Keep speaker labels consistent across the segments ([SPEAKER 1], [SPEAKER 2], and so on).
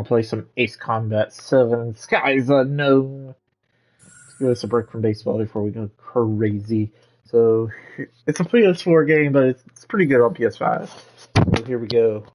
[SPEAKER 1] gonna play some Ace Combat 7 Skies Unknown. Let's give us a break from baseball before we go crazy. So, it's a PS4 game, but it's pretty good on PS5. So here we go.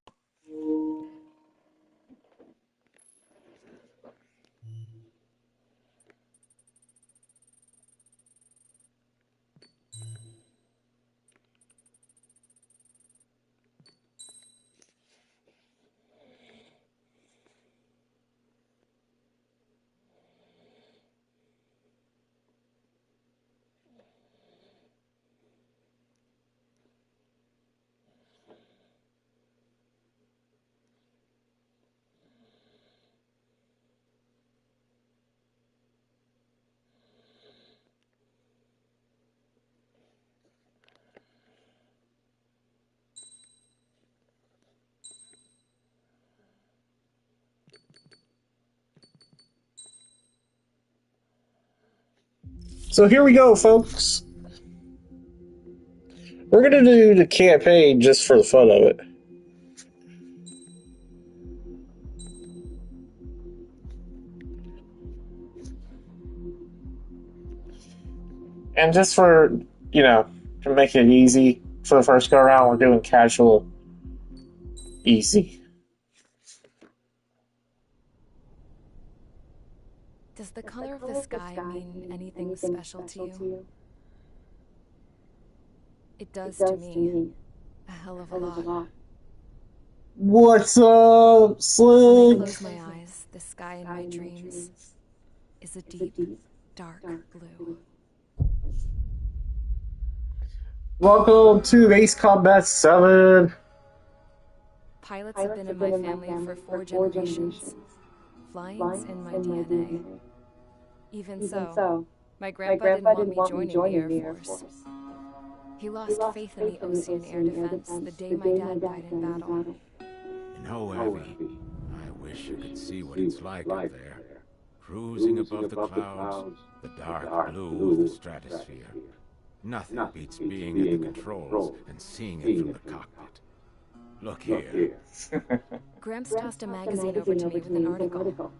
[SPEAKER 1] So here we go, folks. We're gonna do the campaign just for the fun of it. And just for, to make it easy for the first go around, we're doing casual, easy.
[SPEAKER 2] Does the color of the sky mean anything special to you? It does to me. A hell of a lot.
[SPEAKER 1] What's up, Slick?
[SPEAKER 2] When I close my eyes, the sky in my dreams is a deep, dark blue.
[SPEAKER 1] Welcome to Ace Combat 7.
[SPEAKER 2] Pilots have been in my family for 4 generations. Flying's in my DNA. Even so, my grandpa didn't want me joining the Air Force. He lost faith in the ocean air defense the day my dad died in battle.
[SPEAKER 3] You know, Abby, I wish you could see what it's like up there. Cruising above the clouds, the dark blue of the stratosphere. Nothing beats being at the controls and seeing it from the cockpit. Look here.
[SPEAKER 2] Gramps tossed a magazine over to me with an article.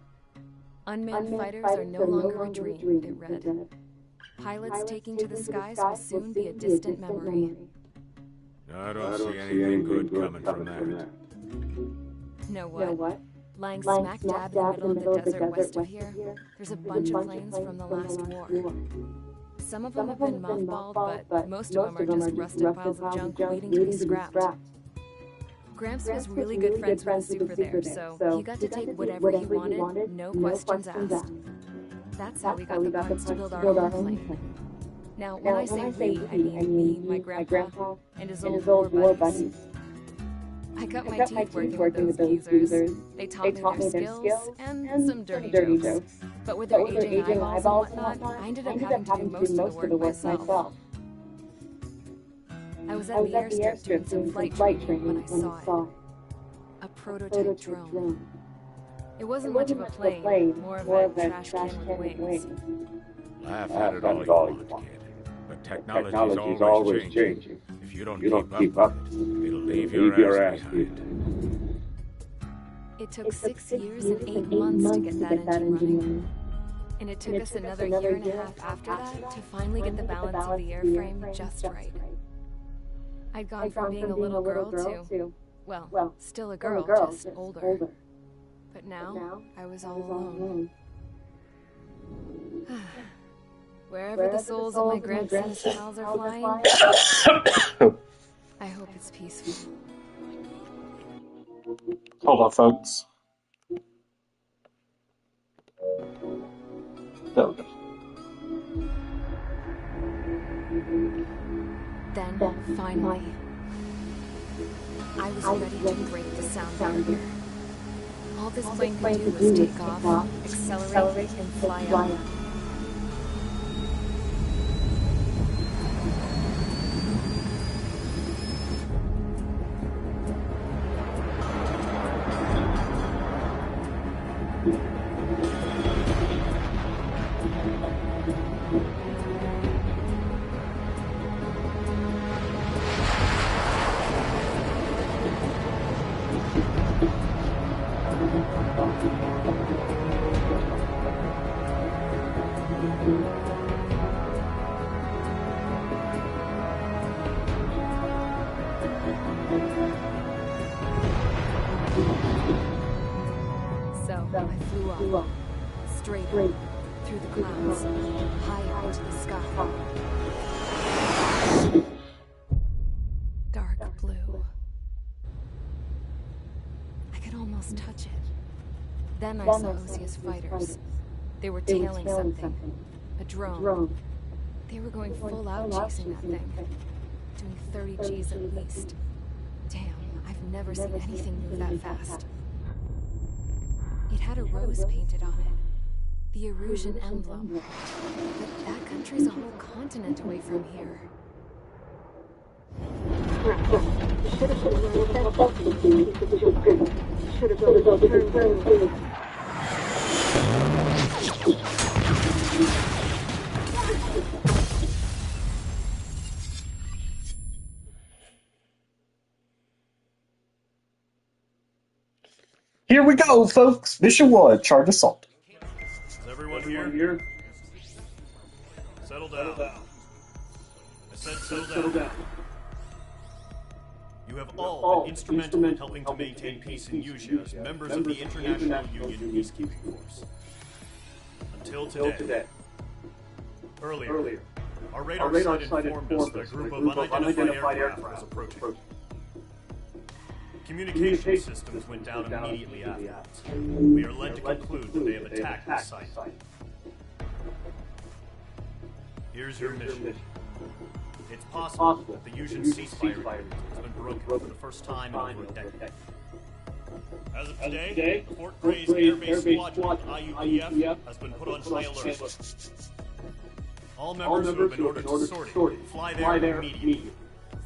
[SPEAKER 2] Unmanned fighters are no longer a dream, it read. Pilots taking to the skies will soon be a distant memory.
[SPEAKER 3] I don't see anything good coming from that.
[SPEAKER 2] Know what? Lying smack dab in the middle of the desert west of here, there's a bunch of planes from the last war. Some of them have been mothballed, but most of them are just rusted piles of junk waiting to be scrapped. Gramps was really good friends with the super there, so he got to take whatever he wanted, no questions asked. That's how we got the parts to build our own plane. Now, when I say we, I mean me, my grandpa, and his old war buddies. I cut my teeth working with those geezers. They taught me their skills and some dirty jokes. But with their aging eyeballs and whatnot, I ended up having to do most of the work myself. I was at the airstrip doing some flight training when I saw it. A prototype drone. It wasn't much of a plane, more of a trash can with wings.
[SPEAKER 3] Laugh at it all you want, kid. But technology's always changing. If you don't keep up, it'll leave your ass behind.
[SPEAKER 2] It took 6 years and 8 months to get that engine running. And it took us another year and a half after that to finally get the balance of the airframe just right. I'd gone from being a little girl to, well, still a girl, just older. But now, I was all alone. Wherever the souls of my grandson's pals are flying, I hope it's peaceful.
[SPEAKER 1] Hold on, folks. There we go.
[SPEAKER 2] Then, finally, I was ready to break the sound barrier. All this plane could do was take off, accelerate, and fly out. So, I flew up, straight up, through the clouds, higher into the sky. Dark blue. I could almost touch it. Then I saw Osia's fighters. They were tailing something. A drone. They were going full out chasing that thing. Doing 30 Gs at least. Damn, I've never seen anything move that fast. It had a rose painted on it. The Erusian emblem. But that country's a whole continent away from here.
[SPEAKER 1] Here we go, folks. Mission 1, charge assault.
[SPEAKER 4] Is everyone here? Settle down. I said settle down. You have all been instrumental in helping to maintain peace in Usha as members of the International Union Peacekeeping Force. Until today. Earlier, our radar site informed us that a group of unidentified aircraft was approaching. Communication systems went down immediately afterwards. We are led to conclude that they have attacked the site. Here's your mission. It's possible that the Usian ceasefire agreement has been broken for the first time in over a decade. As of today, the Fort Gray's Air Base Squadron, IUPF, has been put on high alert. All members who have been ordered to sortie, fly there immediately.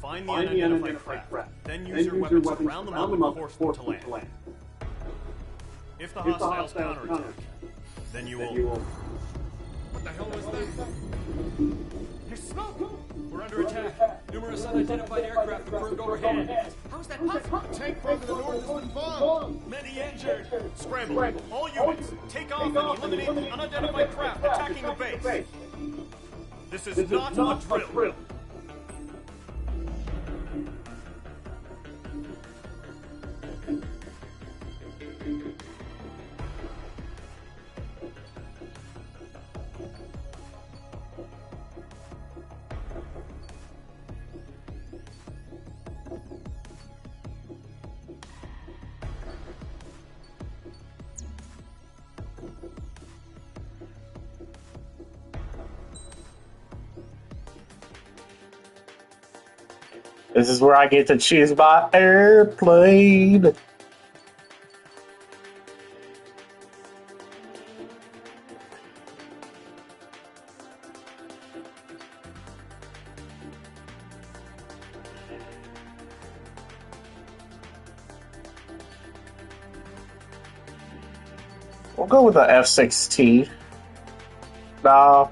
[SPEAKER 4] Find the unidentified craft, then use your weapons around them up and force them to land. If the hostiles counterattack, then you will... What the hell was that? There's smoke! We're under attack. Numerous unidentified aircraft confirmed overhead. How's that possible? Tank from the north has been bombed. Many injured. Scramble. All units, take off and eliminate the unidentified craft attacking the base. This is not a drill.
[SPEAKER 1] This is where I get to choose my airplane. We'll go with the F-16. No.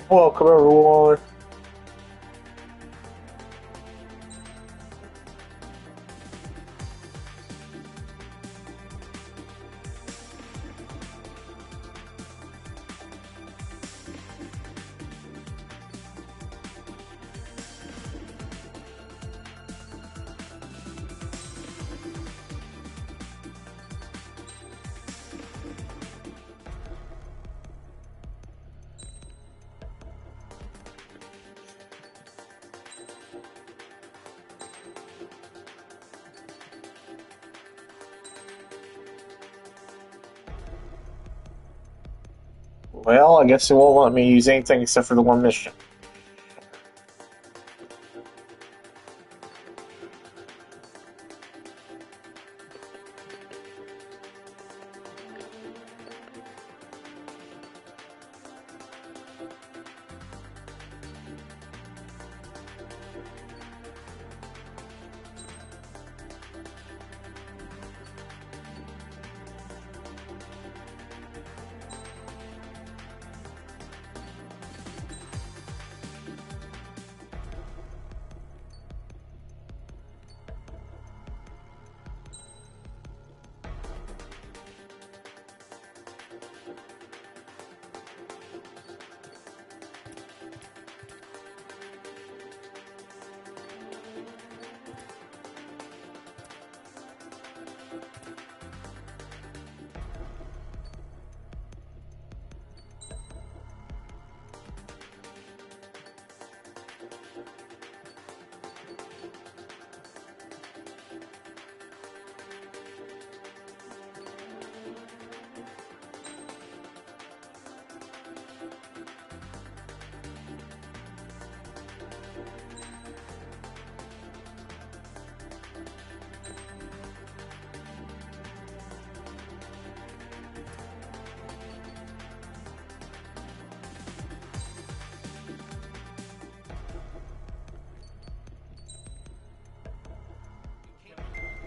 [SPEAKER 1] Welcome, everyone. Well, I guess it won't let me use anything except for the one mission.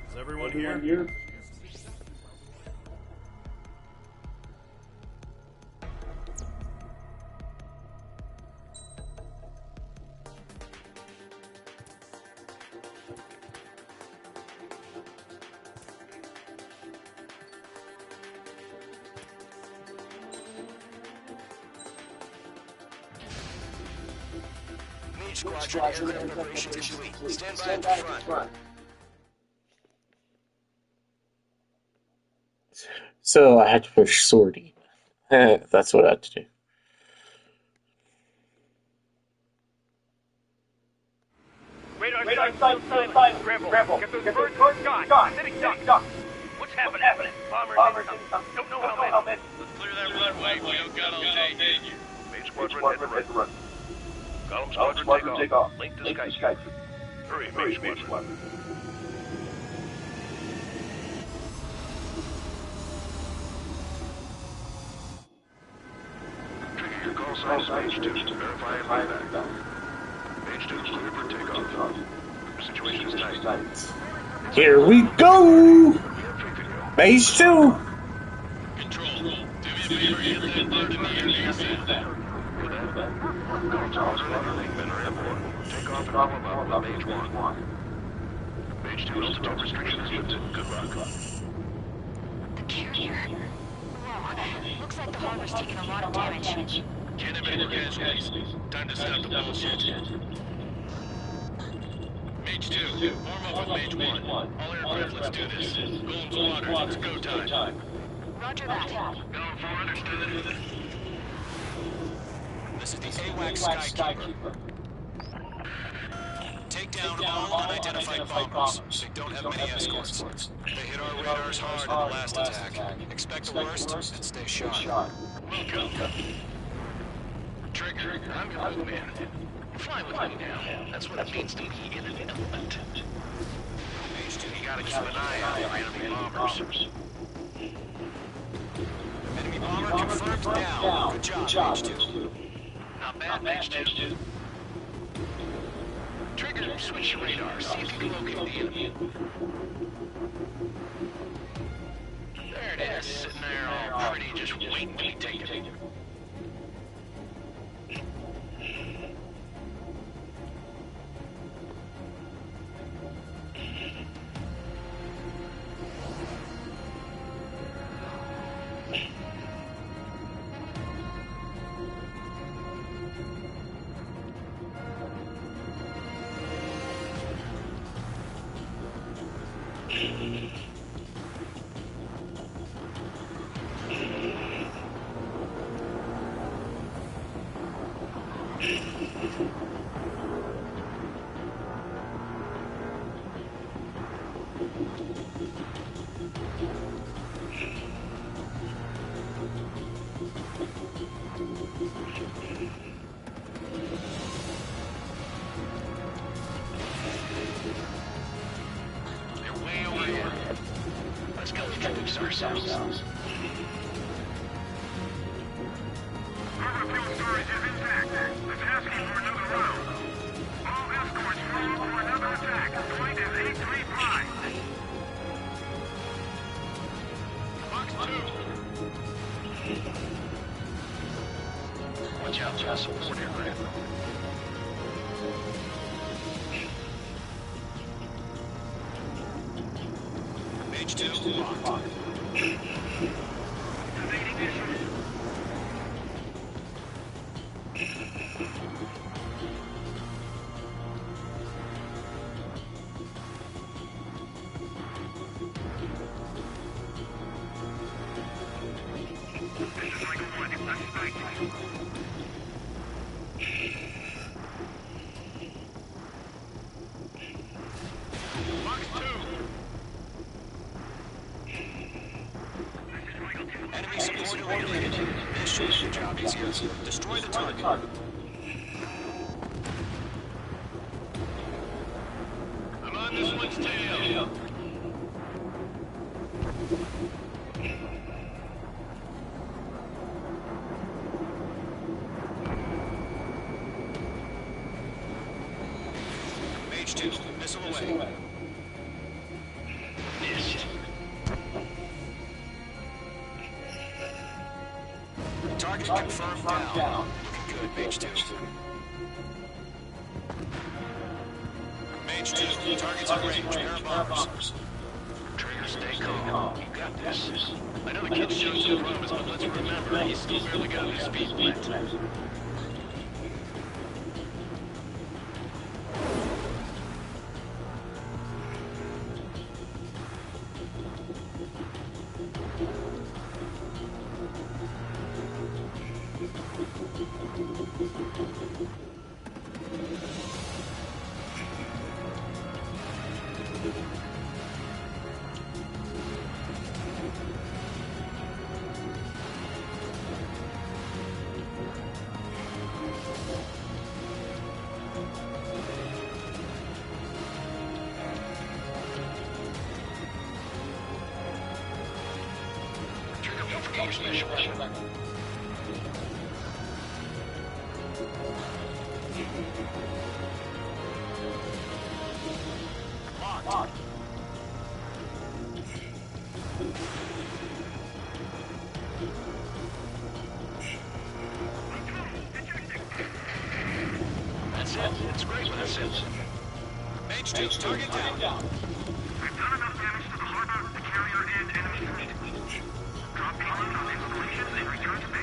[SPEAKER 4] Is everyone here?
[SPEAKER 5] Squadron aircraft preparations complete. Stand by at the front.
[SPEAKER 1] So I had to push sortie. That's what I had to do.
[SPEAKER 6] Radar sight, Grapple. Get those birds gone. Sitting duck. What's happening? Bombers income. Don't know how many.
[SPEAKER 7] Let's clear that runway. We don't got all day, did you?
[SPEAKER 6] Main squadron hit the run. Column squadron take off. Link to sky. Hurry, main squadron.
[SPEAKER 5] Trigger your call sign is page 2. Verify and feedback. Page 2 clear for takeoff. Situation is tight.
[SPEAKER 1] Here we go! Base 2!
[SPEAKER 7] Control. Do me a favor, hit that bird in the air.
[SPEAKER 5] Columns are landing, men are airborne. Take off and follow up on page 1. Page 2 altitude restrictions lifted. Good luck.
[SPEAKER 8] The carrier. Whoa. Looks like the harbor's taking a lot of damage.
[SPEAKER 7] Can't have any more casualties. Time to stop the bullshit. Mage 2, warm up with Mage 1. All aircraft, let's do this. Golems water, it's go time.
[SPEAKER 8] Roger that.
[SPEAKER 7] Going for understood. This is the AWAC Skykeeper. Take down all unidentified bombers. They don't have many escorts. They hit our radars hard in the last attack. Expect the worst and stay sharp. Welcome. Trigger, I'm your wingman. Fly with me now. That's what it means to be in an element. H2, you gotta keep an eye out for enemy bombers. Enemy bomber confirmed down. Good job, H2. Not bad, H2. Trigger, switch your radar. See if you can locate the enemy. There it is, sitting there all pretty, just waiting to be taken.
[SPEAKER 5] ourselves. Our fuel storage is intact. It's asking for another round. All escorts roll for another attack. Point is 835. Box 2. Watch out for support aircraft. Page 2, locked. Evading mission. Enemy support eliminated. Mission job easier. Destroy the target. I'm on this one's tail. Mage 2, missile away. Missed. Target confirmed down. Looking good, Mage 2. Mage 2, target's in range. Pair of bombers. Trigger, stay calm. You got this. I know the kid's shown some promise, but let's remember, he's still barely got his feet wet. Locked. That's it. It's great when that's it. Mage 2, target down. We've done enough damage to the harbor, the carrier, and enemy fleet. Drop payload on installations and return to base.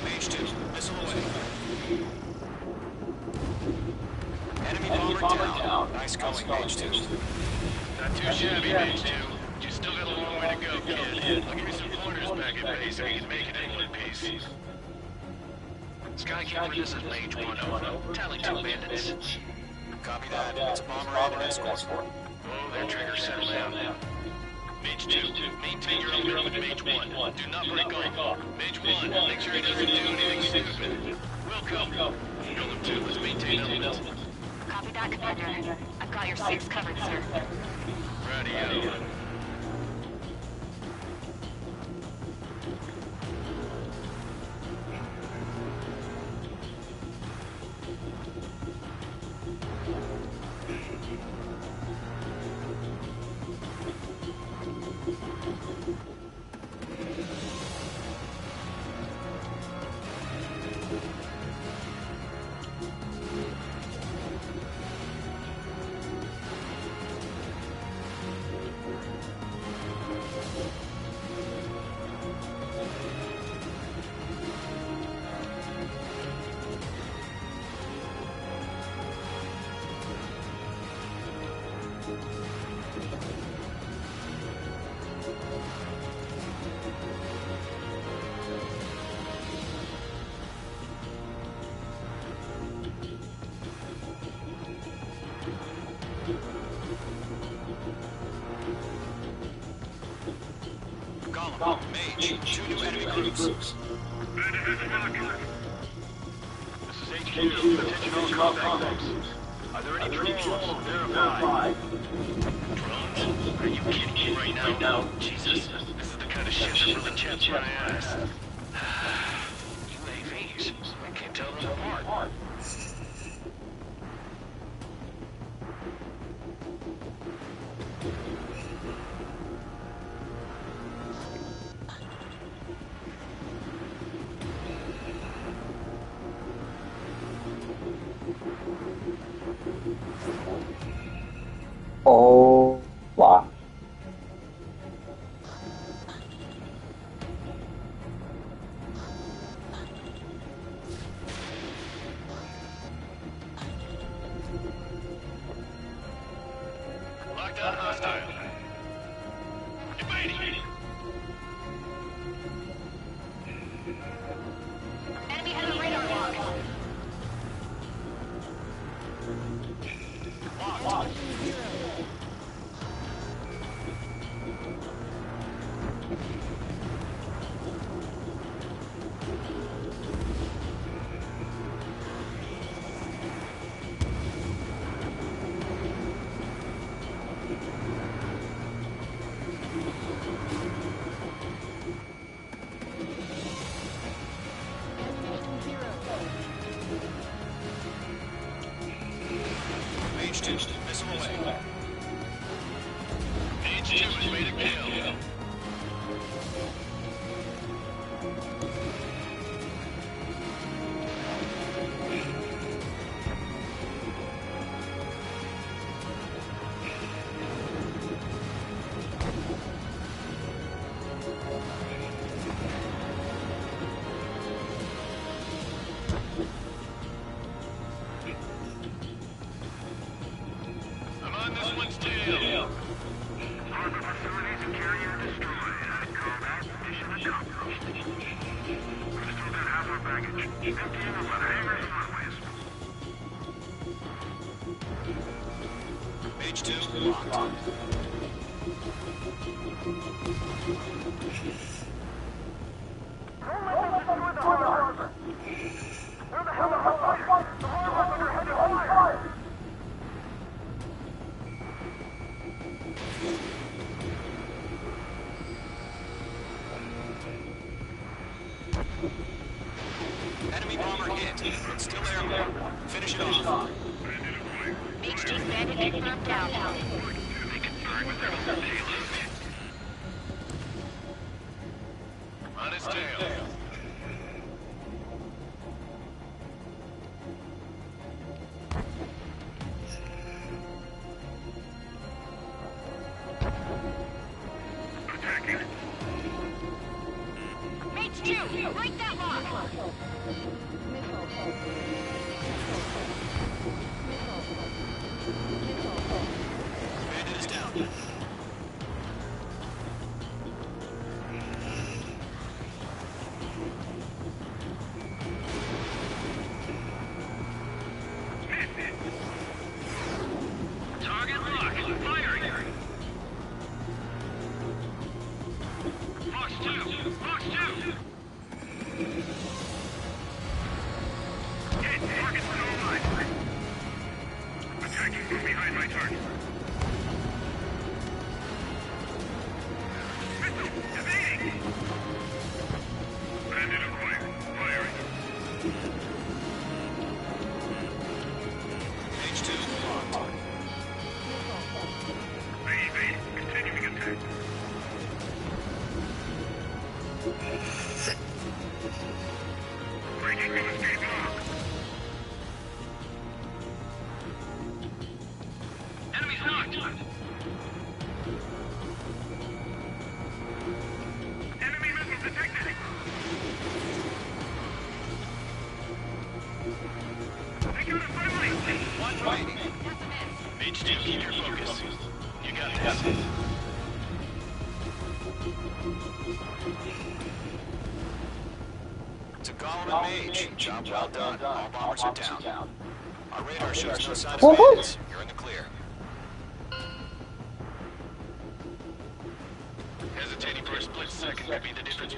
[SPEAKER 5] Mage 2, missile away. Enemy bomber down. Nice going, Mage 2. Not too shabby, Mage 2. You still got a long way to go, kid. I'll give you some pointers back at base so you can make it in one piece. Skykeeper, this is Mage 1-0. Tally 2 bandits. Copy that. It's a bomber and an escort. Oh, their trigger, settle down. Mage 2, maintain your orbit with Mage 1. Do not break off. Mage 1, make sure he doesn't do anything stupid. Wilco, Golem 2, let's maintain element.
[SPEAKER 8] Copy that, Commander. I've got your 6 covered, sir.
[SPEAKER 5] Radio.
[SPEAKER 7] Mage, 2 new enemy groups.
[SPEAKER 6] This is HQ. Attention all combat groups. Are there any drones? Verify.
[SPEAKER 5] Drones? Are you kidding me right now? Jesus, this is the kind of shit that really chaps my ass. UAVs. I can't tell them apart.
[SPEAKER 1] Oh, wow.
[SPEAKER 5] Lockdown hostile. Invading.
[SPEAKER 8] Enemy has a radar lock.
[SPEAKER 5] Locked.
[SPEAKER 7] Mage 2, missile away.
[SPEAKER 5] Mage 2 has made a kill. I'm on this one's tail.
[SPEAKER 6] Harbor facilities and carrier destroyed. I'd call that mission accomplished. We still got half our baggage. Emptying them on hangars and runways.
[SPEAKER 7] Mage 2, locked.
[SPEAKER 6] Where the hell are the fighters? The harbor's under heavy fire!
[SPEAKER 7] Enemy bomber hit. It's still airborne. Finish it off.
[SPEAKER 8] Mage 2 bandit confirmed down.
[SPEAKER 6] They confirmed with their own payload.
[SPEAKER 5] On his tail.
[SPEAKER 6] Attacking.
[SPEAKER 8] Mage 2, break that lock.
[SPEAKER 7] Bandit is down.
[SPEAKER 6] Target locked. Firing. Fox 2. Fox 2. Hit. Target for no line. Attacking from behind my target. Missile. Evading. Bandit acquired. Firing.
[SPEAKER 7] Mage 2, locked.
[SPEAKER 6] I evade. Continuing attack. Breaking the escape lock. Enemies knocked. Enemy missile detected. They got a friendly.
[SPEAKER 7] One remaining.
[SPEAKER 5] Mage 2, keep your focus. You got this.
[SPEAKER 7] To Golem and Mage. Job well done. All bombers are down. Our radar shows no sign of
[SPEAKER 1] Woohoo!
[SPEAKER 7] bandits. You're in the clear.
[SPEAKER 5] Hesitating for a split second could be the difference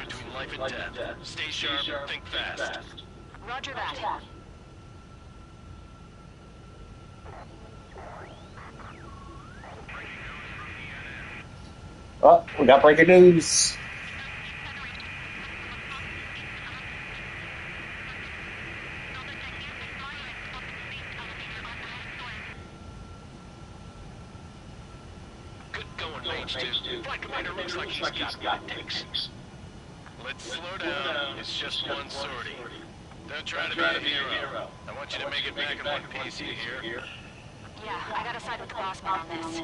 [SPEAKER 7] life and death. Stay sharp, think fast.
[SPEAKER 8] Roger that.
[SPEAKER 9] Oh, we got breaking news.
[SPEAKER 7] Good going, Mage 2. Flight Commander looks like he's got what it takes. Let's slow down. It's just one sortie. Don't try to be a hero. I want you to make it back in one piece, you hear?
[SPEAKER 8] Yeah, I gotta side with the boss man on this.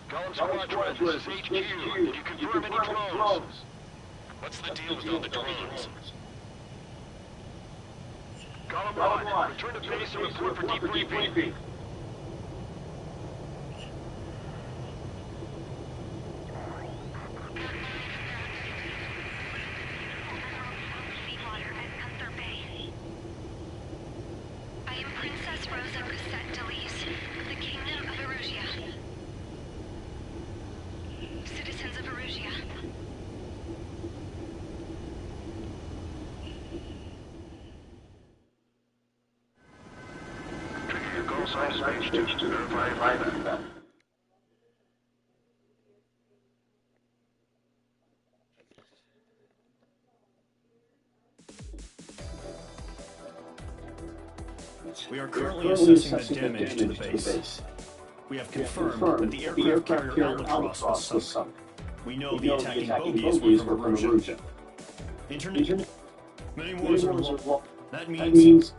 [SPEAKER 7] Column Squad 1, this is HQ. Can you confirm any drones? What's the deal with all the drones? Column 1, return to base and report for debriefing.
[SPEAKER 8] I am Princess Rosa Cassette Delise, of the Kingdom of Erusia. Citizens of Erusia.
[SPEAKER 7] Your call sign is Mage 2. Verify that.
[SPEAKER 4] We are currently assessing the damage to the base. We have confirmed that the aircraft carrier Albatross was sunk. We know the attacking bogies were from Erusia. Internet? Many wars are lost. That means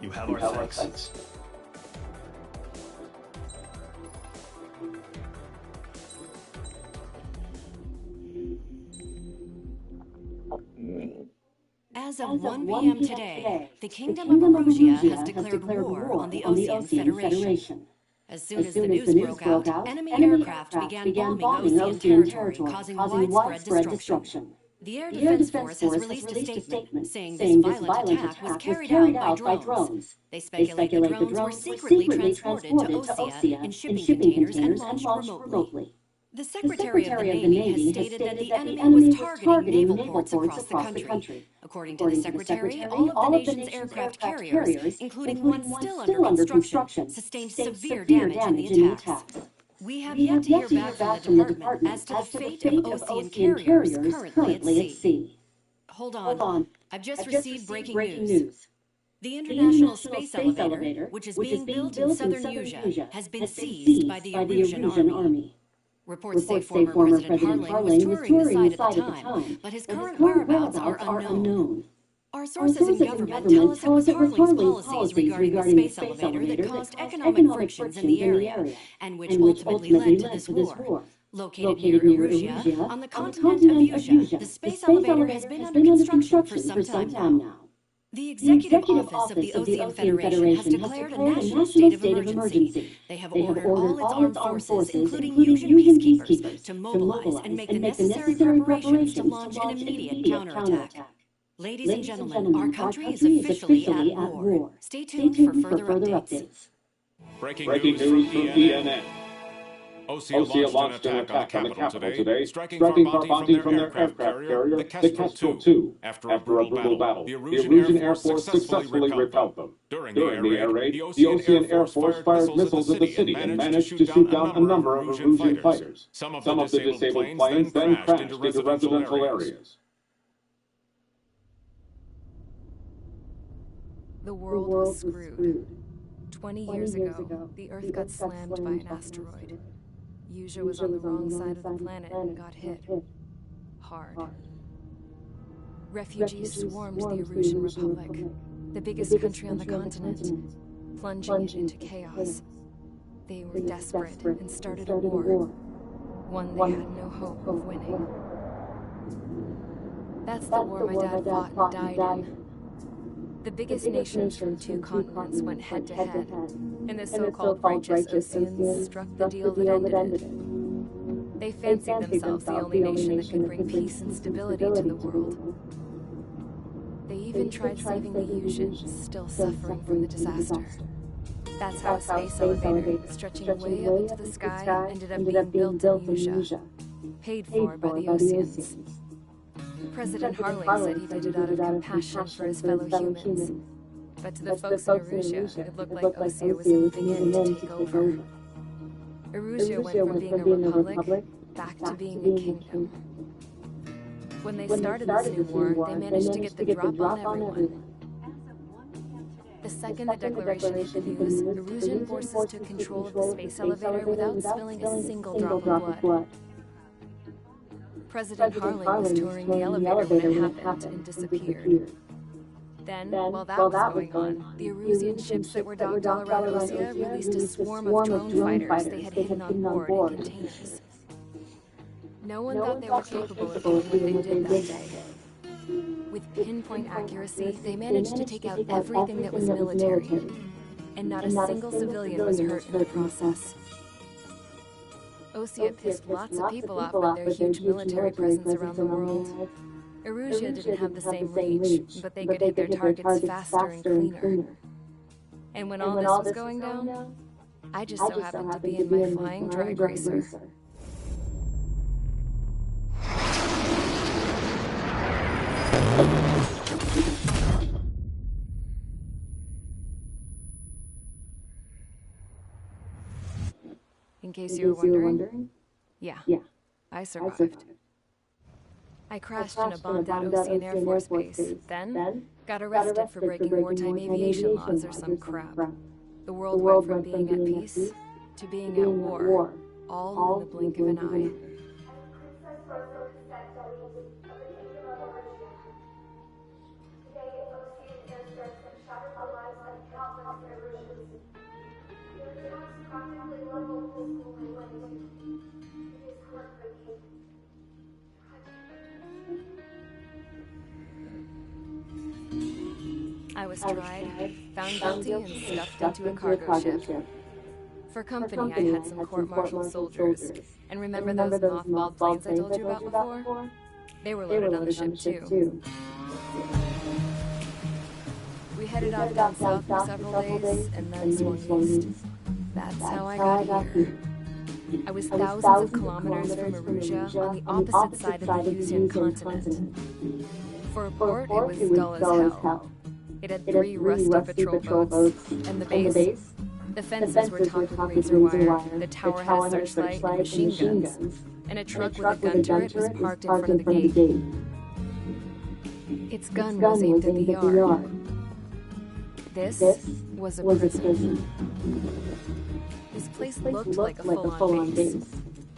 [SPEAKER 4] you have our thanks.
[SPEAKER 2] As of 1 p.m. today, the Kingdom of Erusia has declared war on the Osean Federation. As soon as the news broke out, enemy aircraft began bombing Osean territory, causing widespread destruction. The Air Defense Force has released a statement saying this violent attack was carried out by drones. They speculate the drones were secretly transported to Osea in shipping containers and launched remotely. The Secretary of the Navy has stated that the enemy was targeting naval ports across the country. According to the Secretary, all of the nation's aircraft carriers, including one still under construction, sustained severe damage in the attacks. We have yet to hear back from the department as to the fate of Osean carriers currently at sea. Hold on. I've just received breaking news. The International Space Elevator, which is being built in southern Erusia, has been seized by the Erusian Army. Reports say former President Harling was touring the site at the time, but his current whereabouts are unknown. Our sources in government tell us it was Harling's policies regarding the space elevator that caused economic frictions in the area, and which ultimately led to this war. Located near Erusia, on the continent of Erusia, the space elevator has been under construction for some time now. The Executive Office of the Osean Federation has declared a national state of emergency. They have ordered all its armed forces, including Erusian peacekeepers, to mobilize and make the necessary preparations to launch an immediate counterattack. Ladies and gentlemen, our country is officially at war. Stay tuned for further updates.
[SPEAKER 3] Breaking news from ENN. Osea launched an attack on the capital today, striking far bounty from their aircraft carrier, the Kestrel II. After a brutal battle, the Erusian Air Force successfully repelled them. During the air raid, the Osean Air Force fired missiles at the city and managed to shoot down a number of Erusian fighters. Some of the disabled planes then crashed into residential areas.
[SPEAKER 2] The world was screwed. 20 years ago, the Earth got slammed by an asteroid. Erusia was on the wrong side of the planet and got hit hard. Refugees swarmed the Erusian Republic, the biggest country on the continent, plunging it into chaos. They were desperate and started a war, one they had no hope of winning. That's the war my dad fought and died in. The biggest nations from two continents went head-to-head, and the so-called righteous Oseans struck the deal that ended it. They fancied themselves the only nation that could bring peace and stability to the world. They even tried saving the Erusians, still suffering from the disaster. That's how a space elevator, stretching way up into the sky, ended up being built in Erusia, paid for by the Oseans. President Harling said he did it out of compassion for his fellow humans. But to the folks in Erussia, it looked like Osea was moving in to take over. Erussia went from being a republic back to being a kingdom. When they started this new war, they managed to get the drop on everyone. The second the declaration hit the news, Erusian forces took control of the space elevator without spilling a single drop of blood. President Harling was touring the elevator when it happened and disappeared. Then, while that was going on, the Erusian ships that were docked all around Osea released a swarm of drone fighters they had hidden on board in containers. No one thought they were capable of doing what they did that day. With pinpoint accuracy, they managed to take out everything that was military, and not a single civilian was hurt in the process. Osea pissed lots of people off with their huge military presence around the world. Erussia didn't have the same reach, but they could hit their targets faster and cleaner. And when all this was going down, I just so happened to be in my flying drag racer. In case you were wondering, yeah, I survived. I crashed in a bombed-out Ocean Air Force Base, then got arrested for breaking wartime aviation laws or some crap. The world went from being at peace to being at war, all in the blink of an eye. I was tried, found guilty, and stuffed into a cargo ship. For company, I had some court-martialed soldiers. And remember those mothballed planes I told you about before? They were loaded on the ship, too. We headed off down south for several days, and then swung east. That's how I got here. I was thousands of kilometers from Erussia, on the opposite side of the Yuzian continent. For a port, it was dull as hell. It had 3 rusty patrol boats, and the base. The fences were topped with razor wire, the tower had a searchlight and machine guns, and a truck with a gun turret was parked in front of the gate. Its gun was aimed at the yard. This was a prison. This place looked like a full-on base,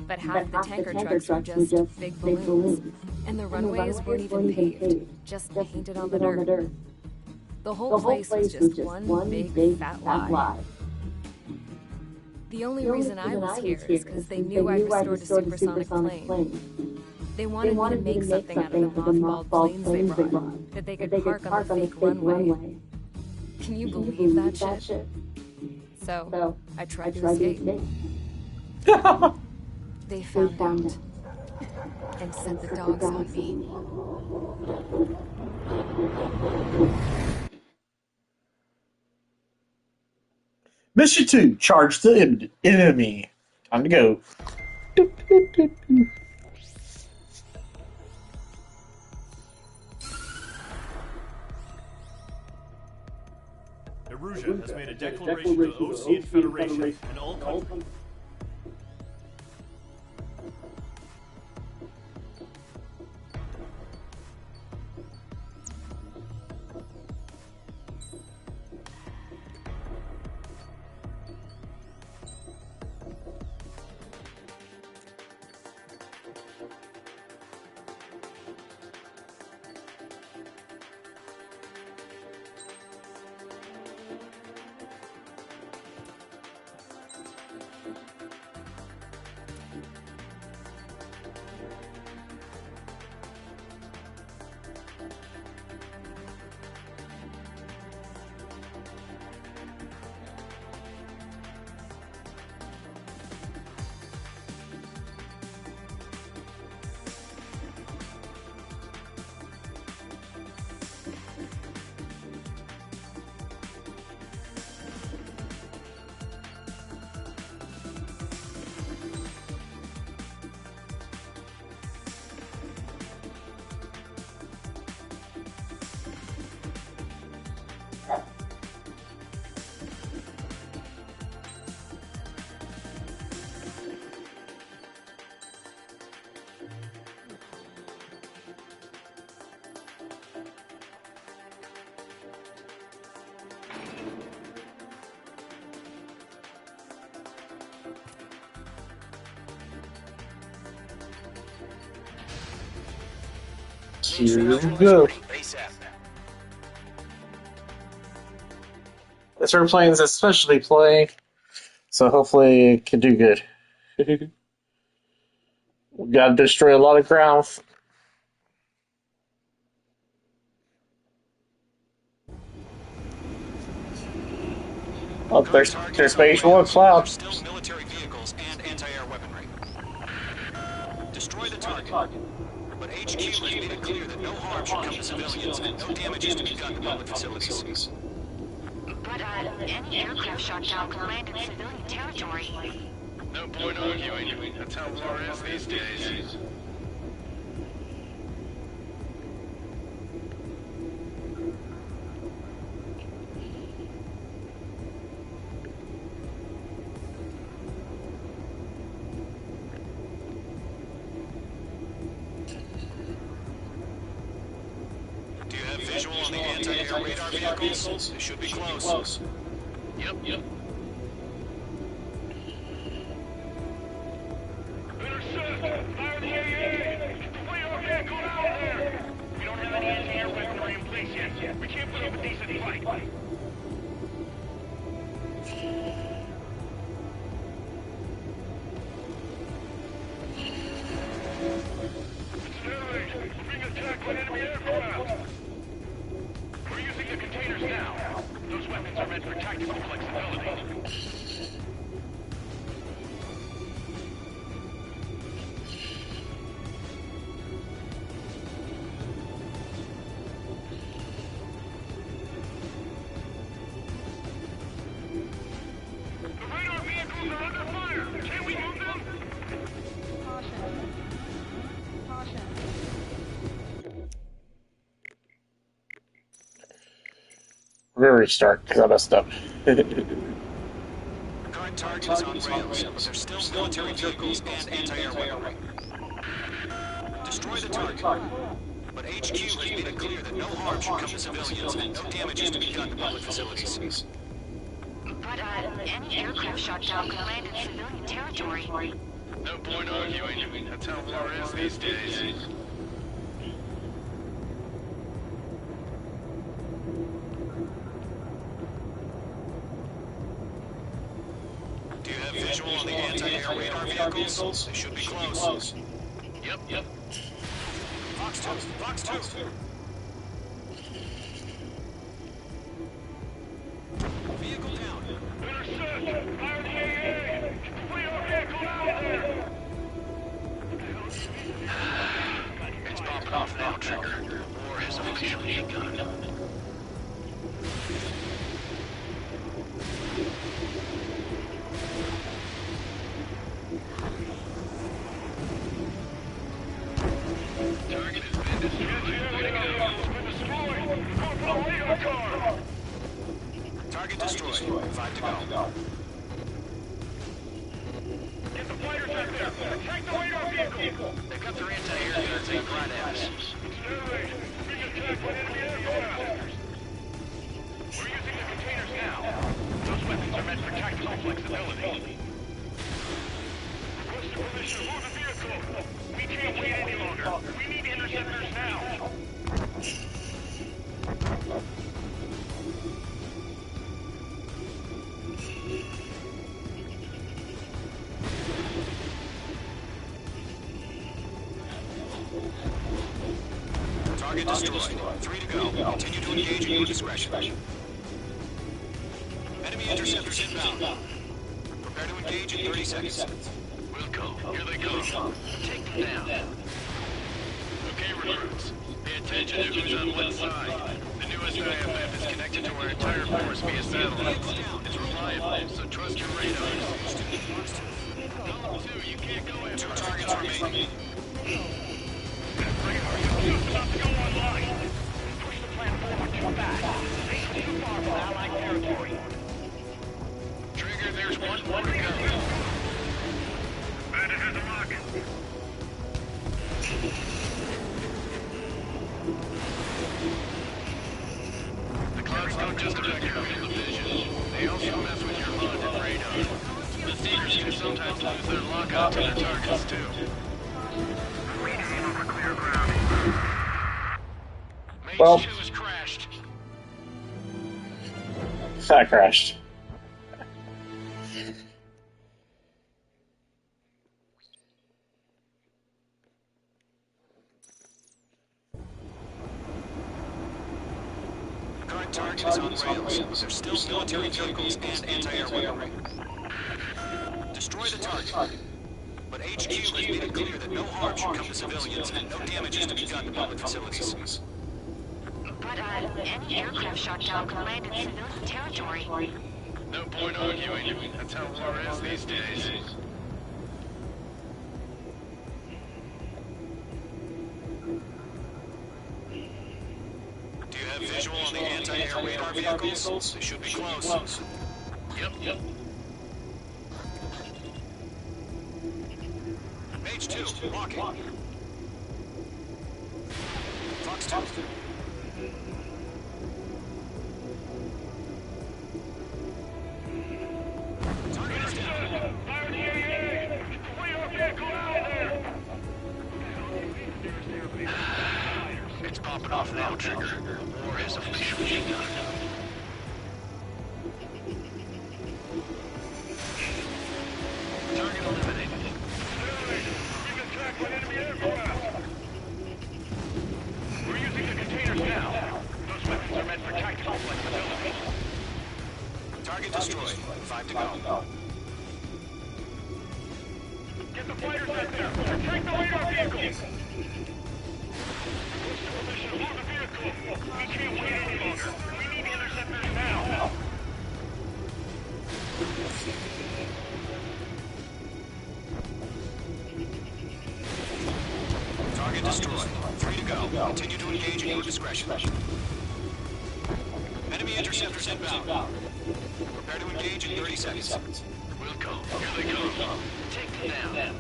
[SPEAKER 2] but half the tanker trucks were just big balloons, and the runways weren't even paved, just painted on the dirt. The whole place was just one big fat lie. The only reason I was here is because they knew I restored a supersonic plane. They wanted me to make something out of the mothballed planes they brought, that they could park on the fake runway. Can you believe that shit? So, I tried to escape. They found out, and sent the dogs on me.
[SPEAKER 9] Mission 2, charge the enemy. Time to go.
[SPEAKER 4] Erussia has made a declaration to the Ocean Federation and all countries.
[SPEAKER 9] Here we go. This airplane is a specialty plane, so hopefully it can do good. We gotta destroy a lot of ground. Oh, there's Phase 1 cloud.
[SPEAKER 5] Still military vehicles and anti-air weaponry. Destroy the target. But HQ has made it clear that no harm should come to civilians and no damage is to be done to public facilities.
[SPEAKER 8] But, any aircraft shot down can land in civilian territory.
[SPEAKER 7] No point arguing. That's how war is these days.
[SPEAKER 5] Do you have visual on the anti-air radar vehicles? They should be close.
[SPEAKER 7] Yep.
[SPEAKER 6] Intercept! Fire the AA! Deploy our vehicle out there! We don't have any anti-air weaponry in place yet. We can't put up a decent fight. We're being attacked by enemy aircraft! We're using the containers now. Those weapons are meant for tactical flexibility. The radar vehicles are under fire! Can we move them?
[SPEAKER 9] We're gonna restart because I messed up.
[SPEAKER 5] Current target is on rails, but there's still military vehicles and anti-air weaponry. Destroy the target. But HQ has made it clear that no harm should come to civilians and no damage is to be done to public facilities.
[SPEAKER 8] But, any aircraft shot down can land in civilian territory.
[SPEAKER 7] No point arguing. That's how war is these days.
[SPEAKER 5] Do you have visual on the anti-air radar vehicles? They should be close.
[SPEAKER 7] Yep.
[SPEAKER 5] Fox 2. Vehicle down.
[SPEAKER 6] Intercept! Fire the AA! Deploy our vehicle out there!
[SPEAKER 7] It's popping off now, Trigger. War has officially begun. Target has been destroyed. Way to go.
[SPEAKER 5] Target destroyed. 5 to go.
[SPEAKER 6] Get the fighters out there! Attack the radar vehicle!
[SPEAKER 5] They've got their anti-air units aimed right at us.
[SPEAKER 6] Being attacked by enemy aircraft! We're using the containers now. Those weapons are meant for tactical flexibility. Requesting permission to move the vehicle! We can't wait any longer. We need interceptors now.
[SPEAKER 5] Target destroyed. 3 to go. Continue to engage at your discretion. Enemy interceptors inbound. Prepare to engage in 30 seconds.
[SPEAKER 7] Wilco, here they come. Take them down. Okay, recruits. Pay attention to who's on what side. The newest IFF is connected to our entire force via satellite. It's reliable, so trust your radars. Number 2, you can't go after
[SPEAKER 5] 2 targets remaining.
[SPEAKER 6] About to go online. Push the plan forward too fast. Stay too far from Allied territory.
[SPEAKER 7] Trigger, there's one more to go.
[SPEAKER 6] Bandit has a rocket.
[SPEAKER 7] The clouds don't just affect your field of vision. They also mess with your HUD and radar. The seekers can sometimes lose their lockout to their targets, too.
[SPEAKER 6] We aim over clear ground.
[SPEAKER 9] Well,
[SPEAKER 5] H2 has crashed.
[SPEAKER 9] I crashed.
[SPEAKER 5] The current target is on rails. There's still military vehicles and anti-air weaponry. Destroy the target. But HQ has made it clear that no harm should come to civilians and no damage is to be done to public facilities.
[SPEAKER 8] But, any aircraft shot down could land in civilian territory.
[SPEAKER 7] No point arguing. That's how war is these days.
[SPEAKER 5] Do you have visual on the anti-air radar vehicles? They should be close.
[SPEAKER 7] Yep.
[SPEAKER 5] H2, walking. Fox 2. Target is down.
[SPEAKER 6] Fire the AA! Flee our vehicle out of there!
[SPEAKER 7] It's popping off now, Trigger. War has officially begun. Target eliminated.
[SPEAKER 6] We've been tracked by enemy aircraft! We're using the containers now. Those weapons are meant for tactical flexibility.
[SPEAKER 5] Target destroyed. 5 to go.
[SPEAKER 6] Get the fighters out there! Take the radar vehicles! Position, move the vehicle! We can't wait any longer! We need the interceptors now!
[SPEAKER 5] Target destroyed. 3 to go. Continue to engage at your discretion. Enemy interceptors inbound. Prepare to engage in 30 seconds.
[SPEAKER 7] We'll come. Here they come. Take them down.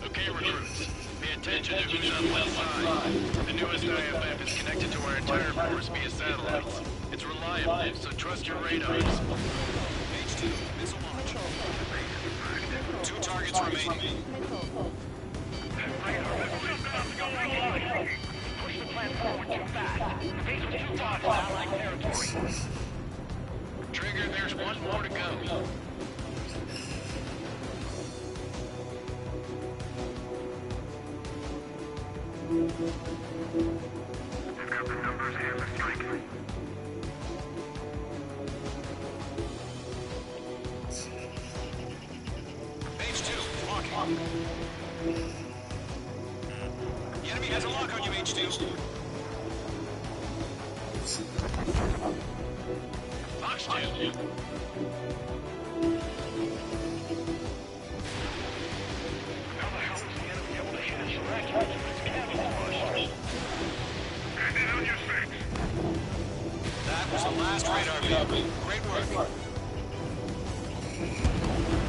[SPEAKER 7] Okay, recruits. Pay attention to who's on what side. The newest IFF is connected to our entire force via satellites. It's reliable, so trust your radars.
[SPEAKER 5] H2, missile launch. 2 targets remaining.
[SPEAKER 6] Push the plan forward too fast. Face was too far from Allied territory.
[SPEAKER 7] Trigger, there's one more to go.
[SPEAKER 6] I've got the numbers and the strike.
[SPEAKER 5] H2, walking. The enemy has a lock on you, H2.
[SPEAKER 7] Fox 2.
[SPEAKER 6] How the hell is the enemy able to hit us so accurately with its camouflage? Stand on your six.
[SPEAKER 5] That was the last radar vehicle. Great work.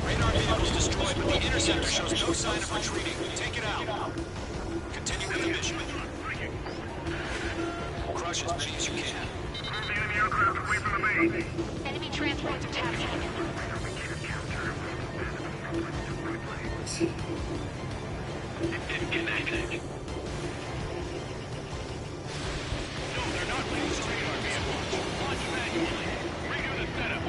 [SPEAKER 5] Radar vehicle's destroyed, but the interceptor shows no sign of retreating. Take it out. Continue with the mission. Crush as many as you can.
[SPEAKER 6] Move the enemy aircraft away from the main.
[SPEAKER 8] Enemy transports are taxiing.
[SPEAKER 7] Disconnected.
[SPEAKER 6] No, they're not leaving the radar vehicle. Launch manually. Redo the setup.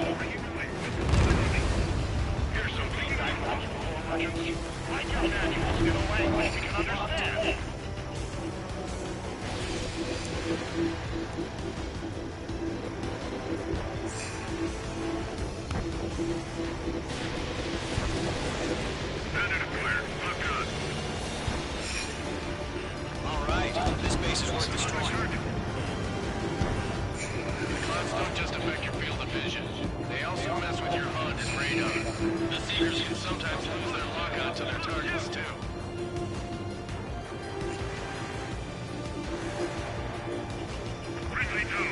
[SPEAKER 6] Here's some feedback from Russians. Write your manuals in a language we can understand. Bandit clear. Look good.
[SPEAKER 5] All right, this base is worth destroying.
[SPEAKER 7] The clouds don't just affect your field of vision. They also mess with your HUD and radar. The Seekers can sometimes lose their lockout to their targets, too.
[SPEAKER 6] What did they do?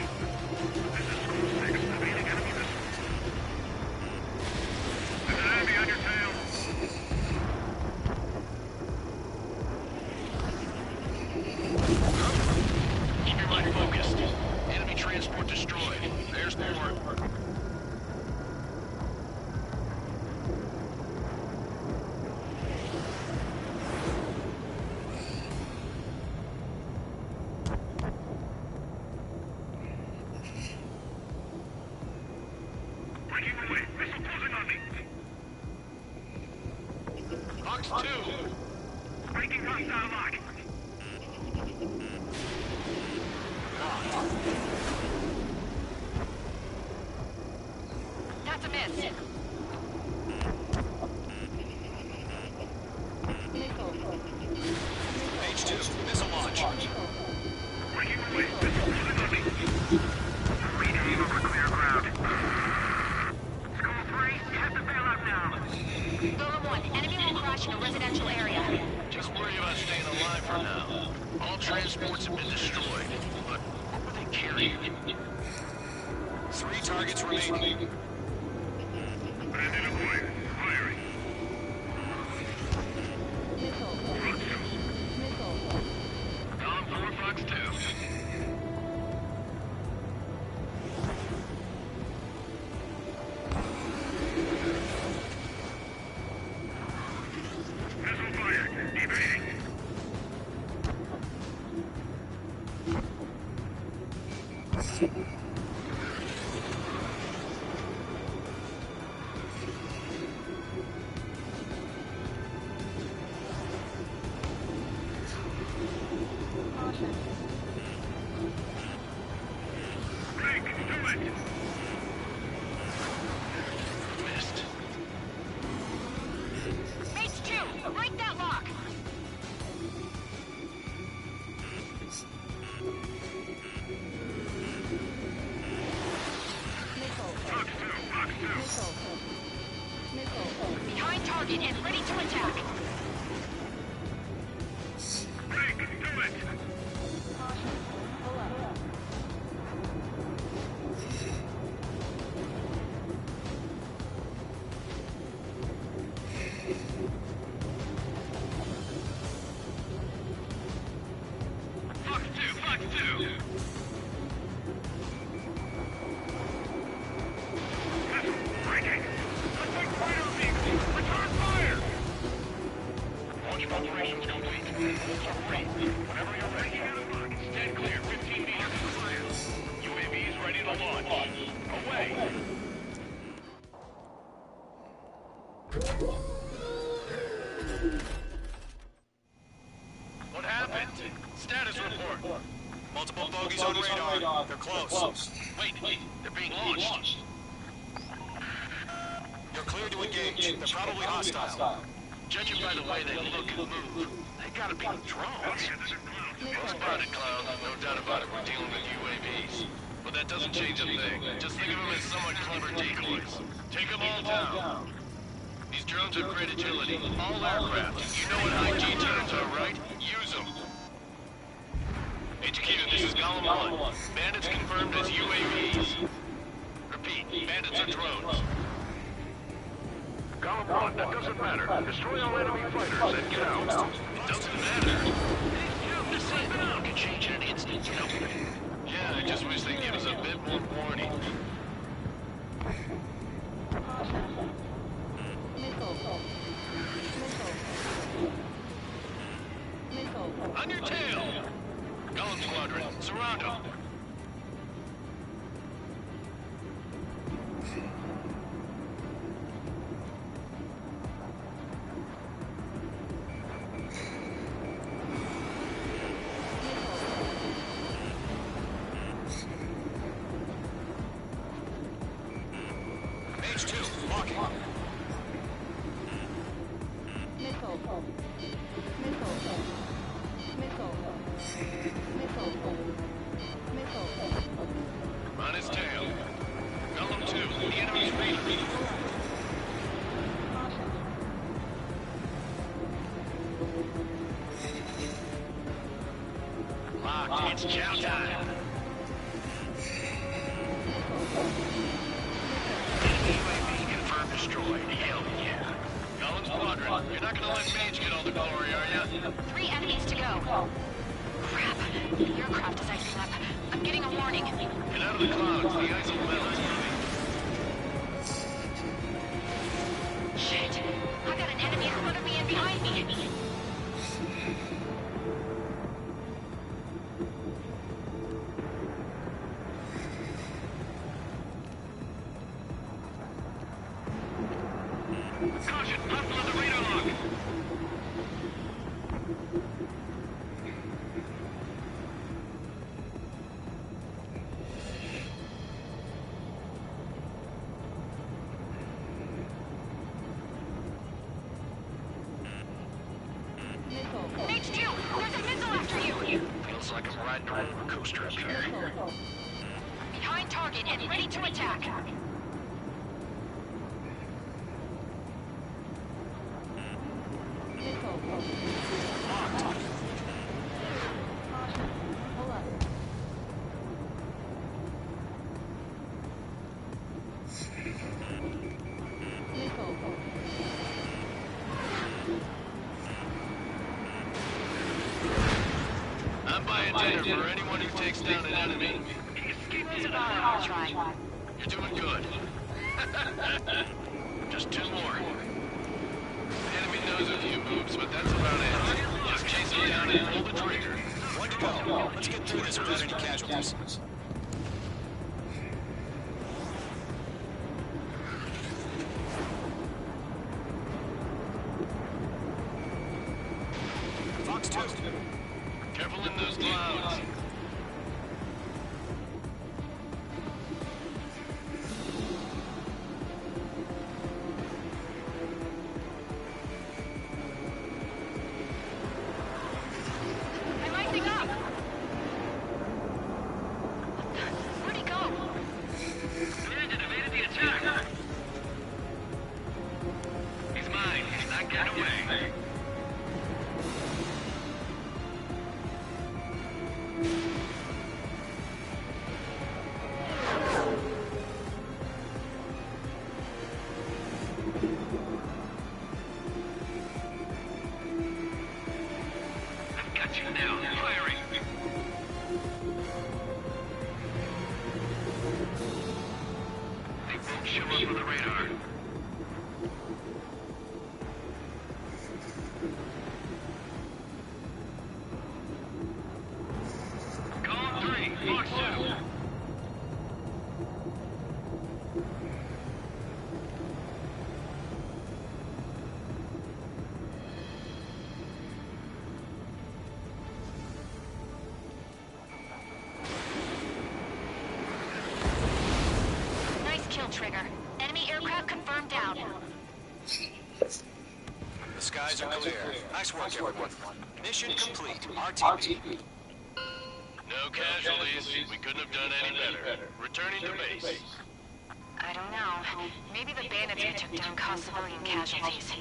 [SPEAKER 6] This is School 6, evading enemy missiles. There's an enemy on your tail.
[SPEAKER 7] Keep your mind focused. Enemy transport destroyed. There's more.
[SPEAKER 8] this.
[SPEAKER 7] H2, missile launch.
[SPEAKER 6] Making my way. Missiles moving on me. Reading over clear ground. School 3, hit the bailout now.
[SPEAKER 8] Golem 1, enemy will crash in a residential area.
[SPEAKER 7] Just worry about staying alive for now. All transports have been destroyed. But what were they carrying? 3 targets remaining.
[SPEAKER 6] Bandit acquired. Firing. Column 4, Fox 2. Missile fired. Evading. Blake, do it.
[SPEAKER 7] Missed.
[SPEAKER 8] Mates 2, break that lock.
[SPEAKER 6] Fox 2, Fox 2.
[SPEAKER 8] Behind target and ready to attack.
[SPEAKER 6] Blake, do it. Fox 2, Fox 2. Missile, breaking. Attack fire vehicle. Return fire. Launch preparations complete. Whenever you're ready, stand clear 15 meters. UAVs ready to launch. Away.
[SPEAKER 7] What happened? Status report. Multiple bogies on radar. They're close. Wait, they're being launched. You're clear to engage. They're probably hostile. Judging by the way they look and move, they gotta be drones. Well spotted, Cloud. No doubt about it, we're dealing with UAVs. But that doesn't change a thing. Just think of them as somewhat clever decoys. Take them all down. These drones have great agility. All aircraft. You know what high G turns are, right? Use them. HQ, this is Column 1. Bandits confirmed as UAVs. Repeat, bandits are drones.
[SPEAKER 6] Column 1, that doesn't matter. Destroy all enemy fighters and get out.
[SPEAKER 7] It doesn't matter. The same ground can change in an instant, you know? Yeah, I just wish they'd give us a bit more warning. On your tail! Golem Squadron, surround them. H2, locking. On his tail. Golem 2, the enemy's reading. Locked, it's chow time. Enemy UAV confirmed destroyed. Hell yeah. Golem Squadron, you're not gonna let Mage get all the glory, are ya?
[SPEAKER 8] 3 enemies to go. Crap. The aircraft is icing up. I'm getting a warning.
[SPEAKER 7] Get out of the clouds, the ice will melt.
[SPEAKER 8] Shit. I got an enemy in front of me and behind me.
[SPEAKER 6] Caution, hostile on the radar lock.
[SPEAKER 5] private roller coaster up here.
[SPEAKER 8] Behind target and ready to attack.
[SPEAKER 5] I'm buying dinner for anyone who takes down an enemy.
[SPEAKER 8] I'll try.
[SPEAKER 5] You're doing good. Just 2 more. The enemy knows a few moves, but that's about it. Just chase them down and pull the trigger.
[SPEAKER 10] One to go. Let's get through this without any casualties. Fox 2.
[SPEAKER 5] Careful in those clouds.
[SPEAKER 8] I'm lighting up. Where'd he go?
[SPEAKER 6] Bandit evaded the attack. He's mine. He's not getting away. I've got you now. Firing. They won't show up on the radar. Column 3, Fox 2.
[SPEAKER 8] Nice kill, Trigger. Enemy aircraft confirmed down.
[SPEAKER 10] The skies are clear. Nice work, everyone. Mission complete. RTB.
[SPEAKER 5] No casualties. We couldn't have done any better. Returning to base.
[SPEAKER 8] I don't know. Maybe the bandits we took down caused civilian casualties.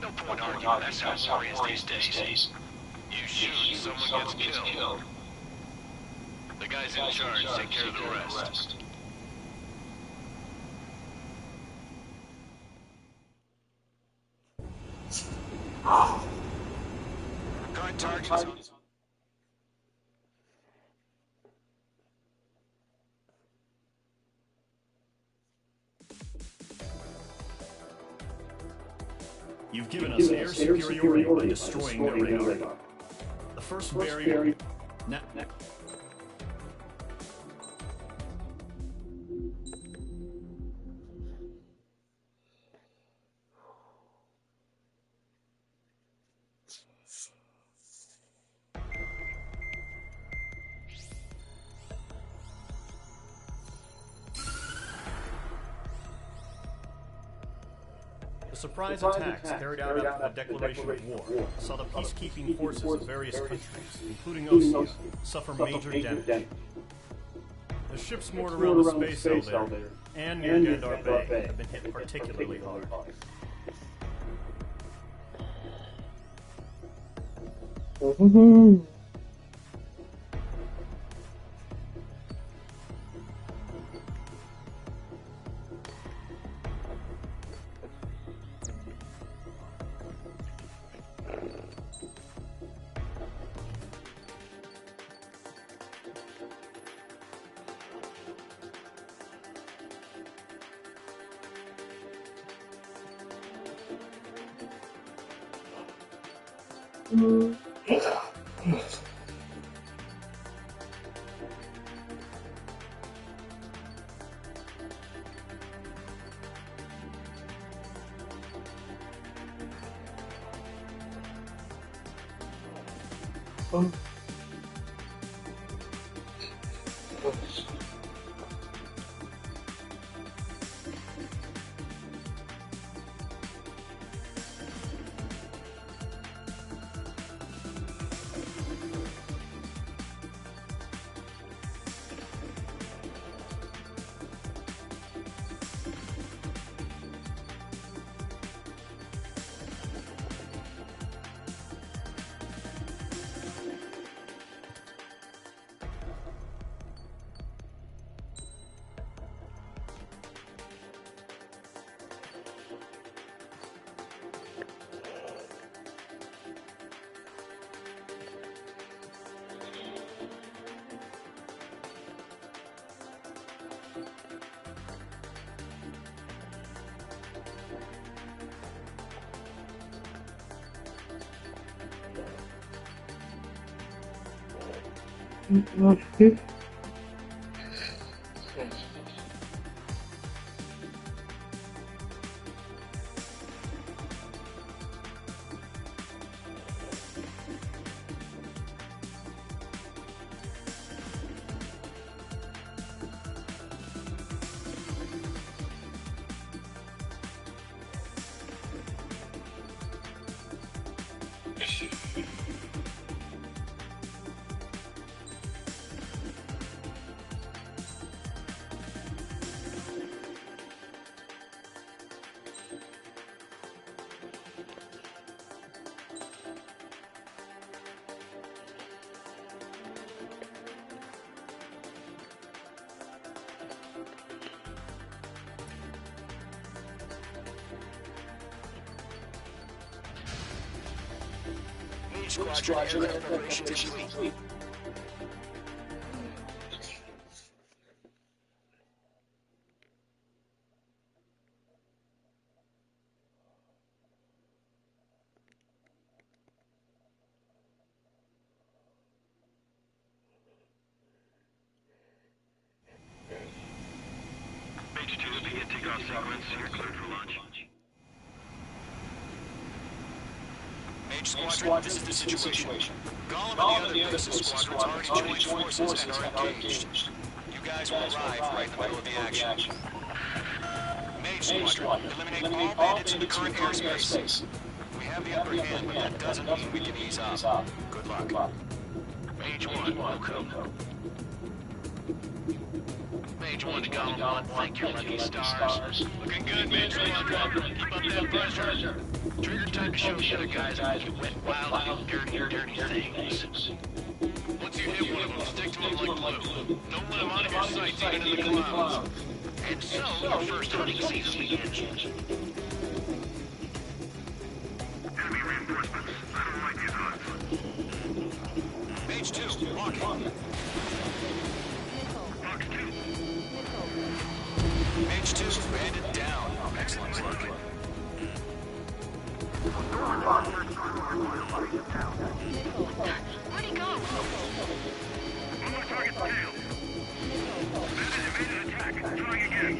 [SPEAKER 5] No point arguing. That's how war is these days. You shoot, someone gets killed. The guys in charge take care of the rest.
[SPEAKER 10] Current target is on.
[SPEAKER 4] You've given us air superiority by destroying their radar. The first barrier... Now... The surprise attacks carried out after the declaration of war saw the peacekeeping forces of various countries, including Osea, suffer major damage. The ships moored around the space cell there and near Gandar Bay have been hit particularly hard.
[SPEAKER 10] Squadron aircraft preparation is complete.
[SPEAKER 6] H2, begin takeoff sequence. You're cleared for launch.
[SPEAKER 10] Mage Squadron, this is the situation. Gollum and the other Basic Squadrons already joined forces and are engaged. You guys will arrive right in the middle of the action. Mage Squadron, eliminate all bandits in the current airspace. We have the upper hand, but that doesn't mean we can ease up. Good luck.
[SPEAKER 5] Mage 1, welcome. Mage 1 to Gollum 1, thank your lucky stars. Looking good, Mage Squadron. Keep up that pressure. Trigger time to show the other guys how you went wild and dirty things. Once you hit one of them, stick to them like glue. Don't let them out of your sights, even in the clouds. And so, your first hunting season begins.
[SPEAKER 6] Enemy reinforcements. I don't like these odds.
[SPEAKER 10] Mage 2, walking.
[SPEAKER 6] Fox 2.
[SPEAKER 10] Mage 2, bandit down. Excellent work.
[SPEAKER 8] Where'd he go?
[SPEAKER 6] On the target's tail. Bandit evaded attack. Trying again.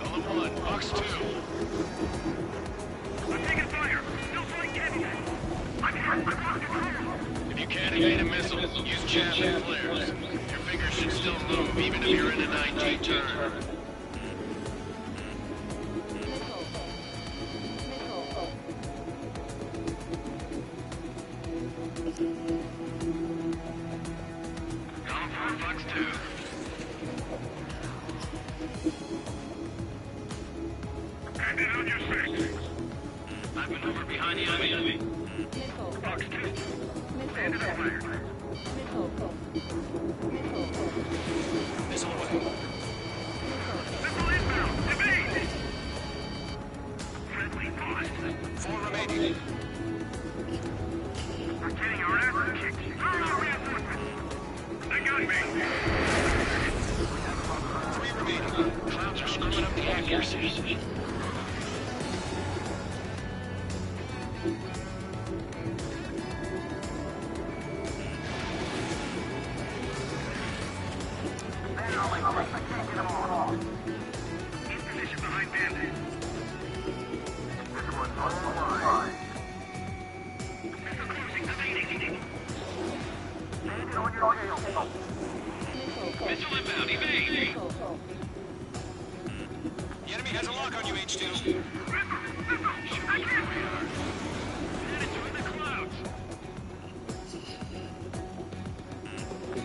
[SPEAKER 5] Gollum 1, Fox 2.
[SPEAKER 6] I'm taking fire. Still flying heavy. I've lost control.
[SPEAKER 5] If you can't evade a missile, use chaff and flares. Your fingers should still move, even if you're in a 9G turn.
[SPEAKER 6] Gollum 4, Fox 2. Bandit on your 6. I've maneuvered behind the enemy. Fox 2. Bandit acquired.
[SPEAKER 10] Missile away.
[SPEAKER 6] Missile inbound. Evade. Friendly paused.
[SPEAKER 10] 4 remaining.
[SPEAKER 6] We're getting our asses kicked. Throw your reinforcements. They got me.
[SPEAKER 10] 3 remaining.
[SPEAKER 5] Clouds are screwing up the accuracy.
[SPEAKER 6] In position behind Bandit. Missile cruising. Evading. Missile inbound. Evade.
[SPEAKER 10] The enemy has a lock on you, H2.
[SPEAKER 6] I can't. Bandit's in the clouds.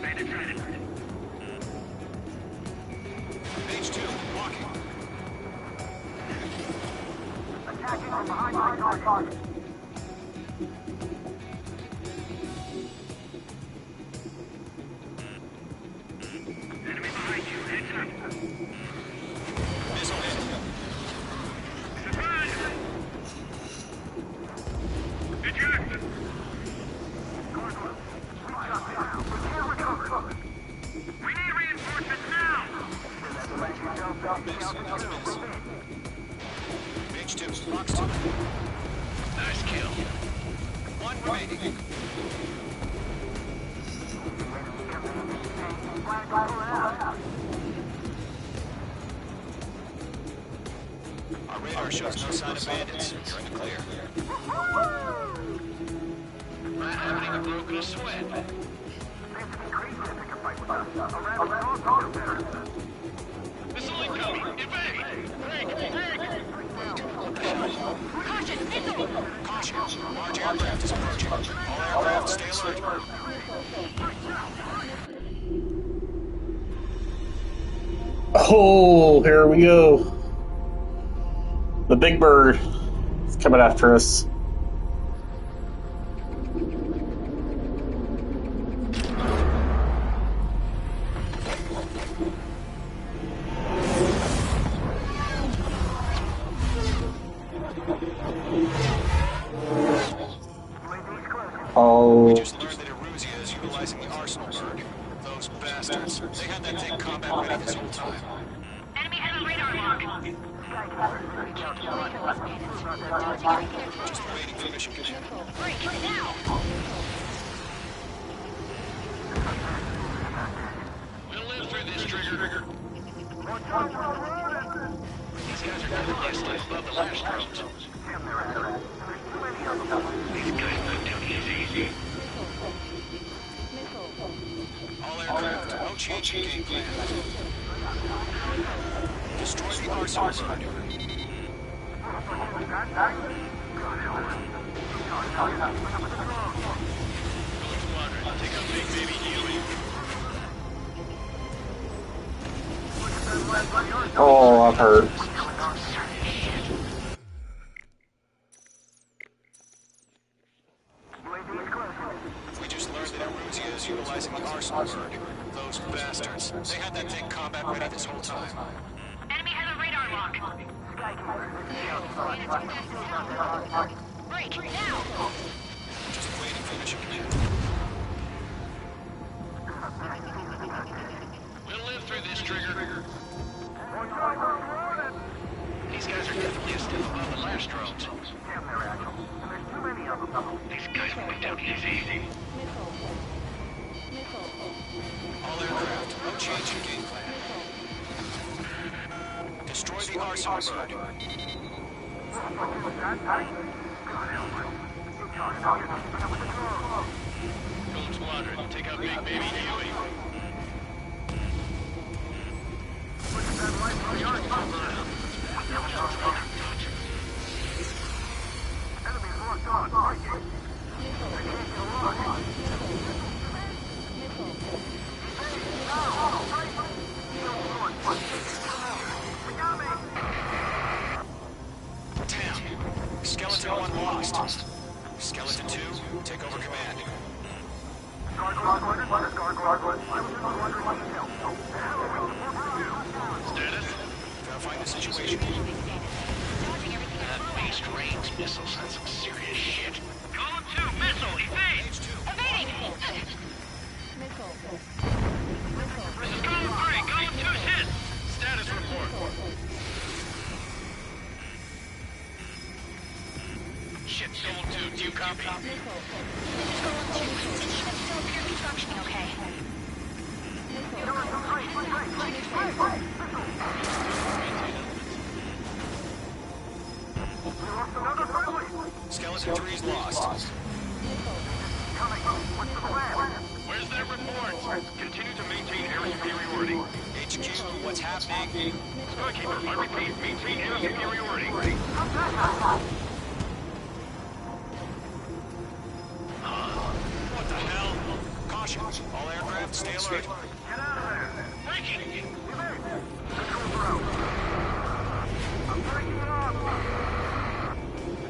[SPEAKER 6] Bandit sighted.
[SPEAKER 10] H2, walking.
[SPEAKER 6] Attacking from behind my target. Enemy behind you. Heads up.
[SPEAKER 10] Missile hit.
[SPEAKER 6] Surprise! Eject! We need reinforcements now!
[SPEAKER 10] H2, Fox 2.
[SPEAKER 5] Nice kill.
[SPEAKER 10] 1 remaining. Our radar shows no sign of bandits. You're in the clear.
[SPEAKER 7] I haven't even broken a sweat. Missile incoming! Evade! Break!
[SPEAKER 8] Caution, missile!
[SPEAKER 10] Caution! Large aircraft is approaching. All aircraft stay alert.
[SPEAKER 9] Oh, here we go. The big bird is coming after us.
[SPEAKER 10] We just learned that Eruzia is utilizing the arsenal bird. Those bastards. They had that thing combat ready this whole time.
[SPEAKER 8] Enemy has a radar lock.
[SPEAKER 10] Just waiting for mission command.
[SPEAKER 8] Break, now!
[SPEAKER 7] We'll live through this, Trigger. These guys are definitely a step above the last drones. These guys put down easy.
[SPEAKER 10] All aircraft, no change in game plan. Destroy the arsenal bird.
[SPEAKER 7] Squadron, take out Big Baby Huey.
[SPEAKER 9] Oh, I'm hurt.
[SPEAKER 10] We just learned that Eruzia is utilizing the arsenal bird. Those bastards. They had that thing combat ready this whole time.
[SPEAKER 8] Enemy has a radar lock. Break, now!
[SPEAKER 10] Just waiting for mission command.
[SPEAKER 7] We'll live through this, Trigger. These guys are definitely a step above the last drones. These guys went down easy.
[SPEAKER 10] All aircraft, no change in game plan. Destroy the arsenal bird.
[SPEAKER 7] Gold Squadron, take out Big Baby Huey.
[SPEAKER 10] Damn. Skeleton 1 lost. Skeleton 2, take over command.
[SPEAKER 7] Status?
[SPEAKER 10] Verifying the situation.
[SPEAKER 7] That beast range missiles, that's some serious shit. Column 2, missile, evade!
[SPEAKER 10] Page 2.
[SPEAKER 8] Evading!
[SPEAKER 7] This is Column 3, Column 2's hit! Status report. Shit, Column 2, do you copy?
[SPEAKER 8] Functioning okay.
[SPEAKER 10] Skeleton 3's lost.
[SPEAKER 7] Where's that report? Continue to maintain air superiority.
[SPEAKER 10] HQ, what's happening?
[SPEAKER 7] Skykeeper, I repeat, maintain air superiority.
[SPEAKER 10] What the hell? Caution, all aircraft stay alert.
[SPEAKER 7] Breaking!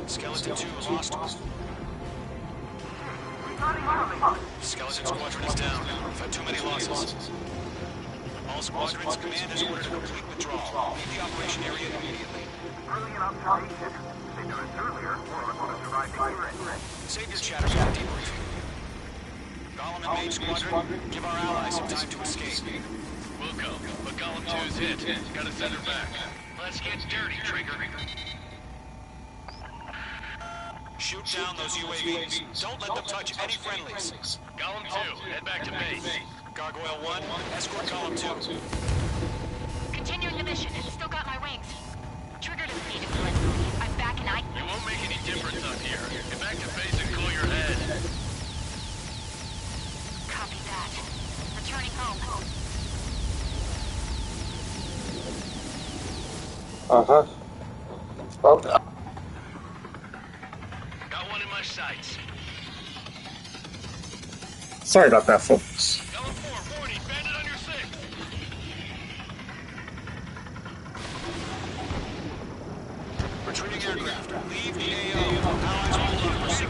[SPEAKER 10] Skeleton 2 lost. Skeleton Squadron is down. We've had too many losses. All squadrons, command has ordered a complete withdrawal. Leave the operation area immediately. Save your chatter for the debriefing. Golem and Mage Squadron, give our allies some time to escape.
[SPEAKER 7] We'll go, but Golem 2's hit. Gotta send her back. Let's get dirty, Trigger.
[SPEAKER 10] Shoot down those UAVs. Don't let them touch any friendlies.
[SPEAKER 7] Golem 2, head back to base.
[SPEAKER 10] Gargoyle 1, escort column 2.
[SPEAKER 8] Continuing the mission. Still got my wings. Trigger doesn't need to be let go. I'm back and
[SPEAKER 7] You won't make any difference up here. Get back to base and cool your head.
[SPEAKER 8] Copy that. Returning home.
[SPEAKER 9] Uh-huh. Oh,
[SPEAKER 7] Got one in my sights.
[SPEAKER 9] sorry about that, folks.
[SPEAKER 7] Element 4, warning, bandit on your 6.
[SPEAKER 10] Retreating aircraft. Leave the AO. Allies will hold up. Proceed.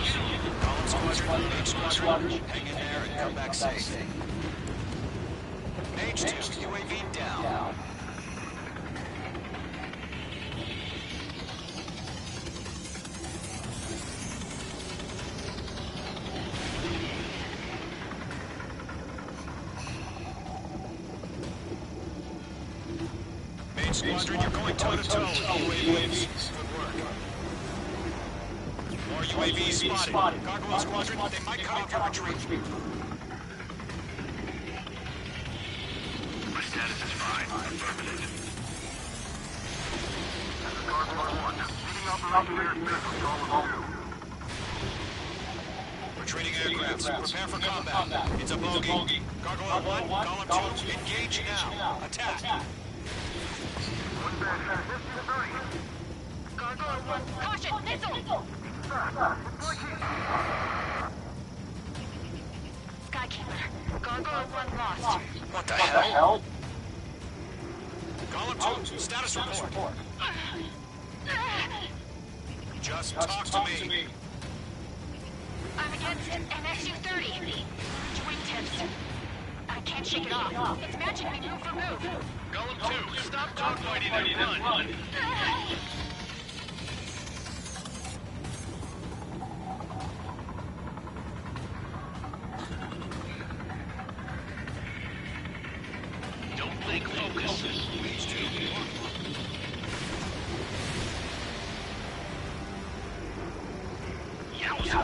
[SPEAKER 10] Column Squadron, Mage Squadron. Hang in there and come back safe. Mage 2, UAV down. Mage Squadron, you're going toe-to-toe with UAVs. Good work. More UAVs spotted. Gargoyle Squadron, they might cut off your retreat.
[SPEAKER 6] My status is fine. Affirmative. This is Gargoyle 1. Leading Operation Airspace with Column 2.
[SPEAKER 10] Retreating aircrafts, prepare for combat. It's a bogey. Gargoyle 1, column 2, engage now. Attack.
[SPEAKER 8] Gargoyle 1. Caution! Missile! Skykeeper. Gargoyle 1 lost.
[SPEAKER 10] What the hell? Column 2, status report. Just talk to me.
[SPEAKER 8] I'm against an XU-30. Wingtips. I can't shake it off. It's matching me move for move.
[SPEAKER 7] Golem 2, stop dogfighting and run. Don't think, focus. Mage 2, Yowza.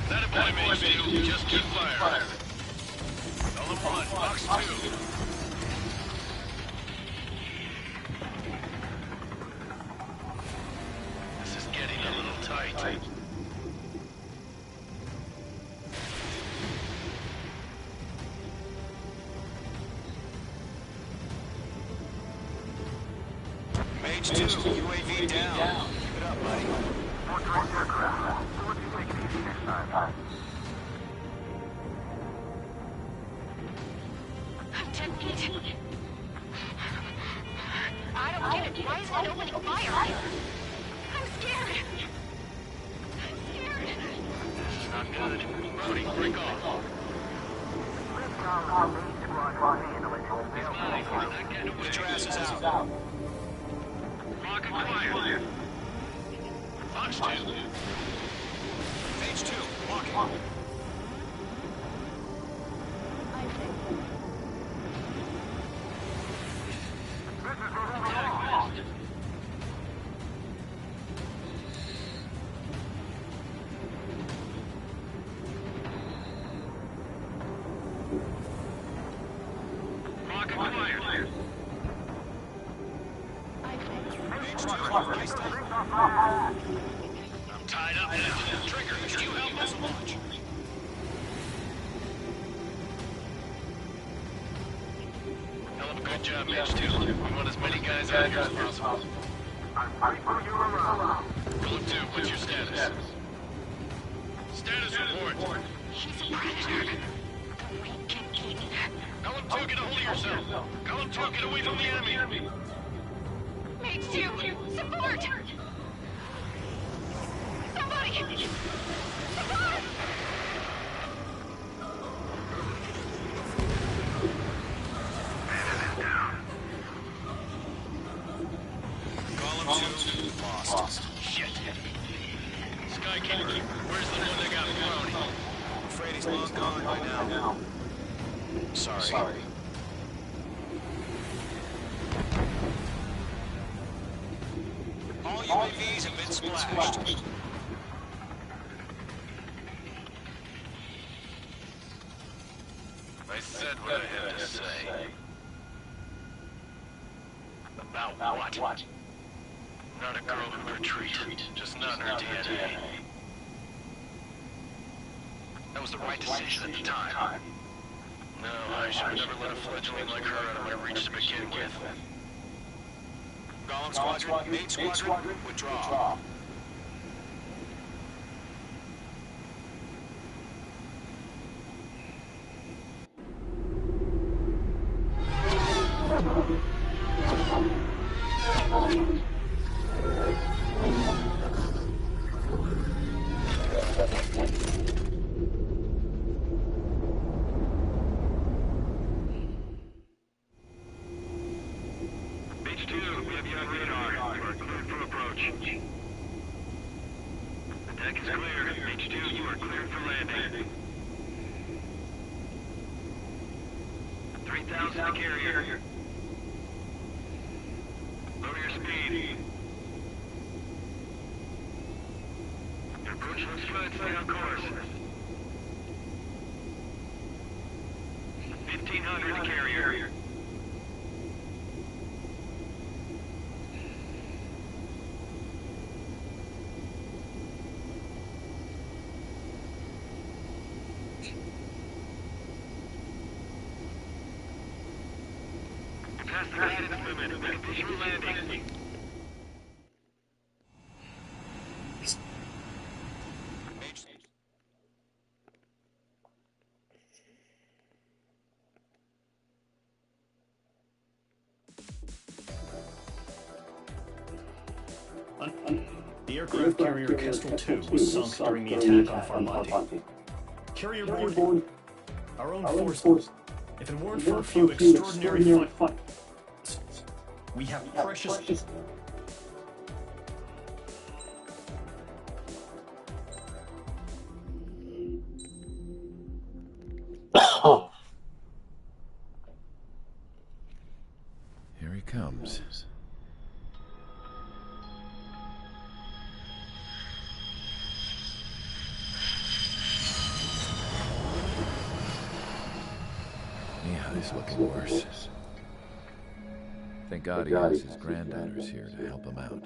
[SPEAKER 7] That a boy, Mage 2. Just keep firing. Column 1, box 2. This is getting a little tight.
[SPEAKER 10] Mage 2, UAV down. Keep it up, buddy.
[SPEAKER 8] I'm 10 feet. I don't get it. Why is it opening fire? I'm scared. I'm scared.
[SPEAKER 7] It's not good. Brody, break off.
[SPEAKER 10] Get your asses out.
[SPEAKER 7] Lock acquired. Fox 2.
[SPEAKER 10] Mage 2, walking.
[SPEAKER 7] Lock acquired.
[SPEAKER 10] Mage 2, nice time.
[SPEAKER 7] I'm tied up now.
[SPEAKER 10] Trigger, could you help us launch?
[SPEAKER 7] Hell of a good job, Mage 2. We want as many guys out here as possible. Golem 2, what's your status? Status report.
[SPEAKER 8] He's a predator. The weak can eat.
[SPEAKER 7] Golem 2, get a hold of yourself. Golem 2, get away from the enemy.
[SPEAKER 8] Mage 2, support! Somebody! Support!
[SPEAKER 10] Column 2, lost.
[SPEAKER 7] Shit. Skykeeper, where's the one that got brownie?
[SPEAKER 10] I'm afraid he's long gone by now. Sorry. All UAVs have been splashed.
[SPEAKER 7] Not a girl who'd retreat, just not in her DNA. That was the right decision at the time. No, I should have never let a fledgling like her out of my reach to begin with.
[SPEAKER 10] Golem Squadron, Main Squadron, withdraw.
[SPEAKER 6] H2, we have you on radar. You are cleared for approach. The deck is clear. H2, you are cleared for landing. 3,000 to carrier. Lower your speed. Your approach looks good. Stay on course. 1,500 to carrier. Past the guidance limit. Make a visual landing.
[SPEAKER 4] The aircraft carrier Kestrel 2 was sunk during the attack on Farbanti. Carrier board, our own forces. If it weren't for a few extraordinary fights, we have precious...
[SPEAKER 3] Here he comes. He's looking worse. Thank God he has his granddaughters here to help him out.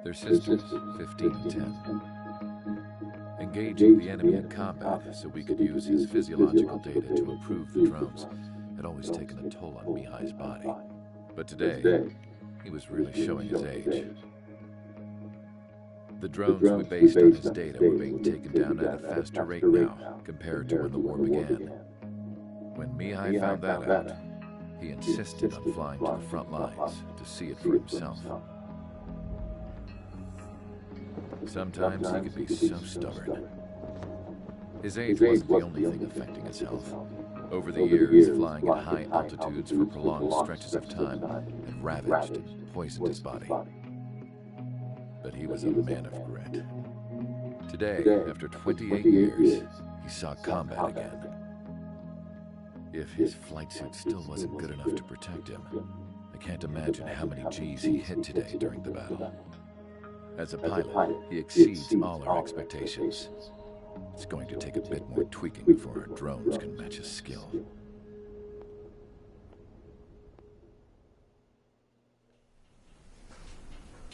[SPEAKER 3] Their sisters, 15 and 10. Engaging the enemy in combat so we could use his physiological data to improve the drones had always taken a toll on Mihai's body. But today, he was really showing his age. The drones we based on his data were being taken down at a faster rate now compared to when the war began. When Mihai found that out, he insisted on flying to the front lines to see it for himself. Sometimes he could be so stubborn. His age wasn't the only thing affecting his health. Over the years, flying at high altitudes for prolonged stretches of time had ravaged and poisoned his body. But he was a man of grit. Today, after 28 years, he saw combat again. If his flight suit still wasn't good enough to protect him, I can't imagine how many G's he hit today during the battle. As a pilot, he exceeds all our expectations. It's going to take a bit more tweaking before our drones can match his skill.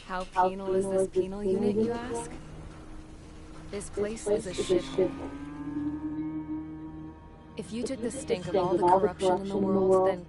[SPEAKER 2] How penal is this penal unit, you ask? This place is a shithole. If you took the stink of all the corruption in the world, then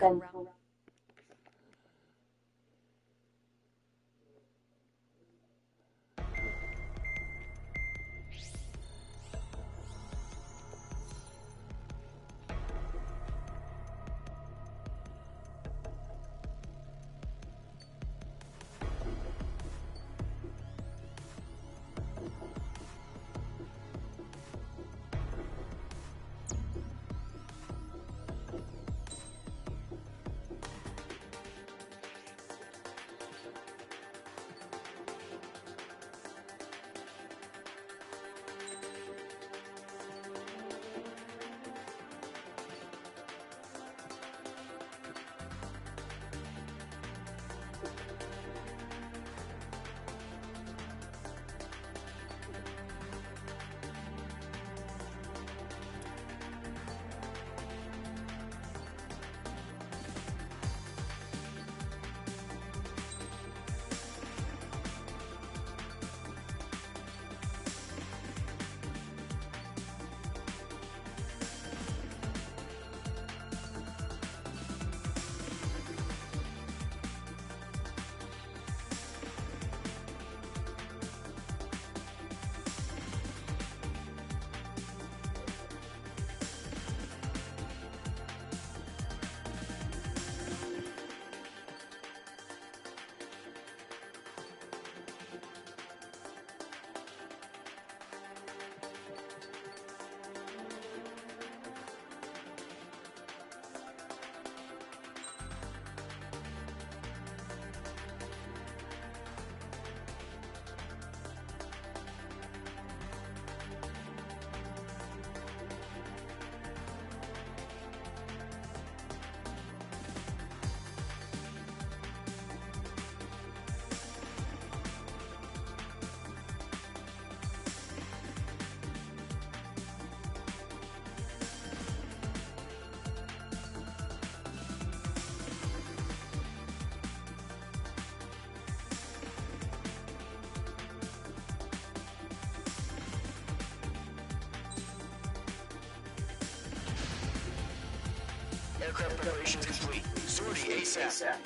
[SPEAKER 10] Aircraft preparations complete. Sortie ASAP.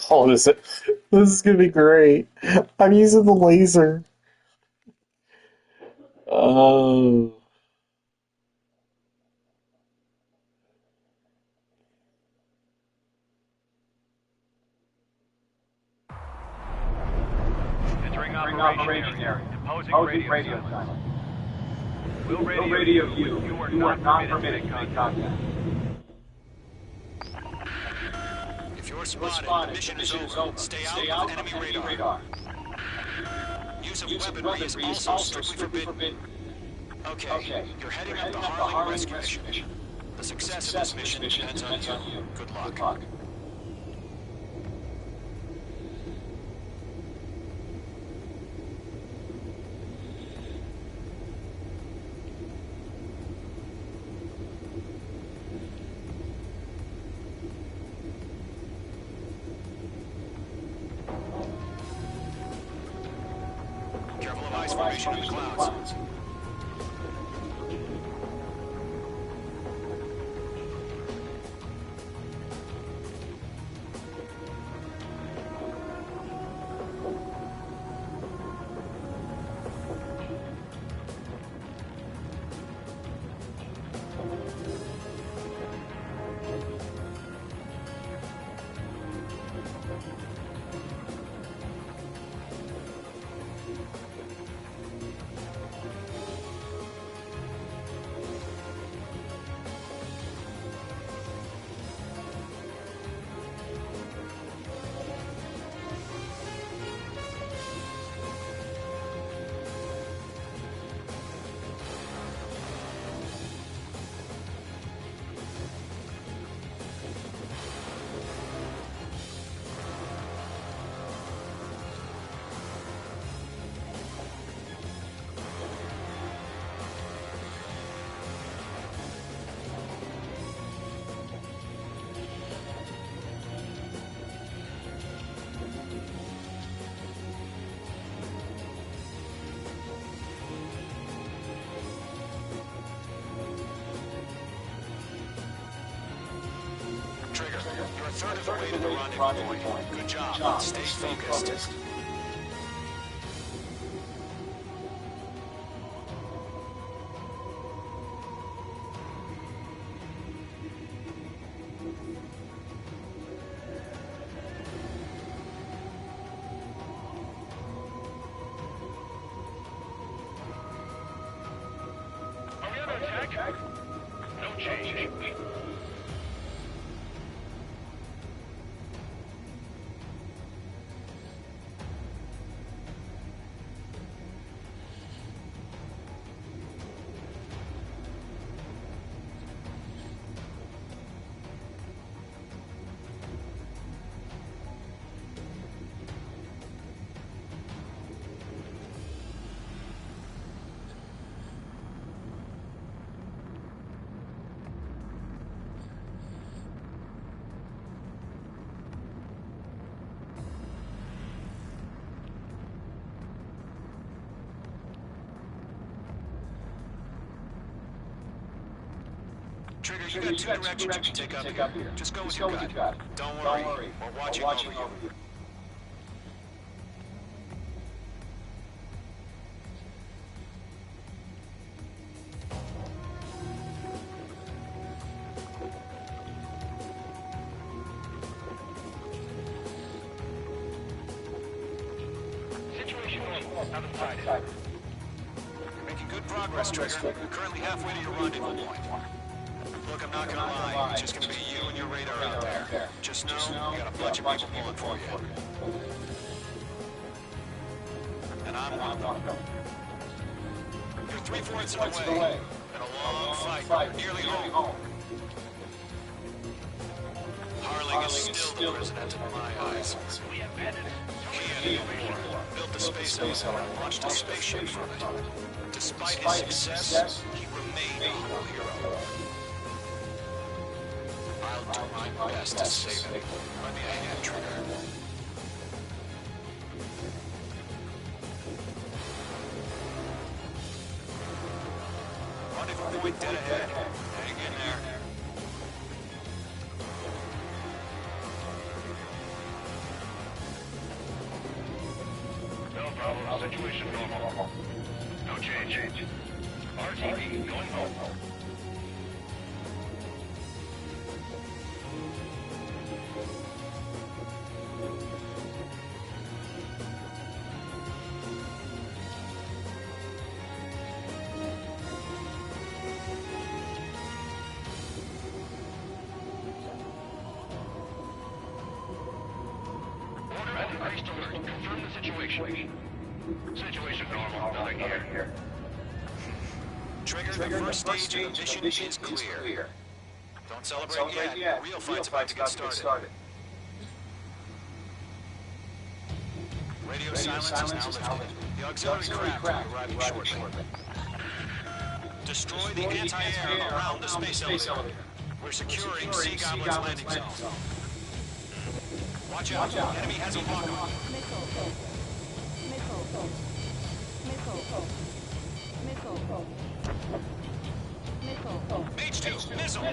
[SPEAKER 9] Oh, this is gonna be great. I'm using the laser. Oh.
[SPEAKER 6] Entering operation area. Imposing radio silence. We'll radio you. You are not permitted to make contact.
[SPEAKER 10] If you're spotted, the mission is over. Stay out of enemy radar. Use of weaponry is also strictly forbidden. Okay, you're heading up the Harling rescue mission. The success of this mission depends on you. Good luck. Careful of ice formation in the clouds. Trigger, you're a third of the way to the rendezvous point. Good job. Stay focused.
[SPEAKER 6] Are we under attack? No change.
[SPEAKER 10] Trigger, you got two directions you can take up here. Just go with your gut. Don't worry, we're watching over you.
[SPEAKER 6] Situation other side.
[SPEAKER 10] You're making good progress, Trigger. You're currently halfway to your rendezvous point. Look, I'm not gonna lie, it's just gonna be you and your radar out there. Just know, you got a bunch of people pulling for you. And I'm one of them. You're 3/4 of the way. Been a long fight, nearly home. Harling is still the president in my eyes.
[SPEAKER 6] We abandoned
[SPEAKER 10] He and the war built the space elevator and launched a spaceship from it. Despite his success, he remained a war hero. I'll do my best to save him. Lend me a hand, Trigger. Rendezvous point dead ahead. Hang in there.
[SPEAKER 6] Bravo, situation normal. No change. RTB going home. Order at increased alert. Confirm the situation. Situation normal. Nothing here.
[SPEAKER 10] Trigger, the first stage of the mission is clear. Don't celebrate yet. The real fight's about to get started. Radio silence is now lifted. The auxiliary craft will be arriving shortly. Destroy the anti-air around the space elevator. We're securing Sea Goblin's landing zone. Watch out. The enemy has a lock-on. Mage 2, missile!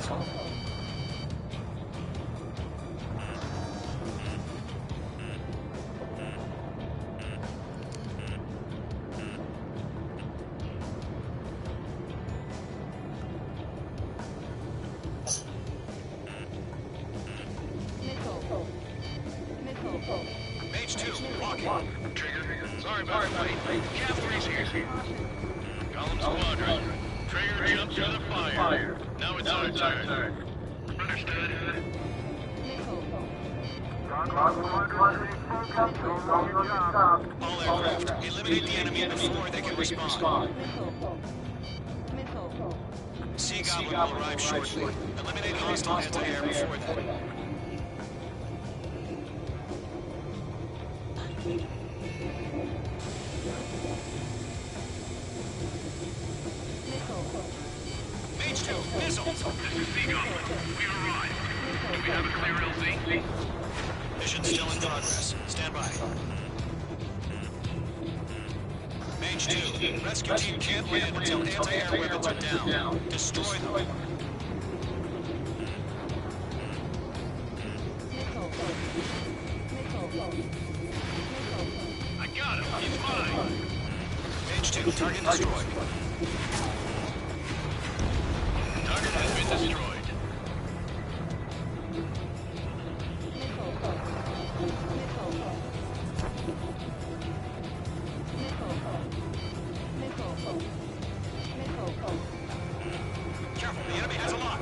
[SPEAKER 10] Mage 2, walking.
[SPEAKER 6] Trigger. Sorry about the fight. Cavalry's here. Column squadron. Trigger jumps to the fire. Now it's our turn. Understood.
[SPEAKER 10] All aircraft, eliminate the enemy before they can respond. Sea Goblin will arrive shortly. Eliminate hostile anti-air before that. Mage 2, missile!
[SPEAKER 6] This is Sea Goblin. We arrived. Do we have a clear LZ?
[SPEAKER 10] Mission still in progress. Stand by. Mage 2, rescue team can't land until anti-air weapons are down. Destroy them.
[SPEAKER 6] I got him. He's mine.
[SPEAKER 10] Mage 2, target destroyed.
[SPEAKER 6] Target has been destroyed.
[SPEAKER 10] Careful, the enemy has a lock.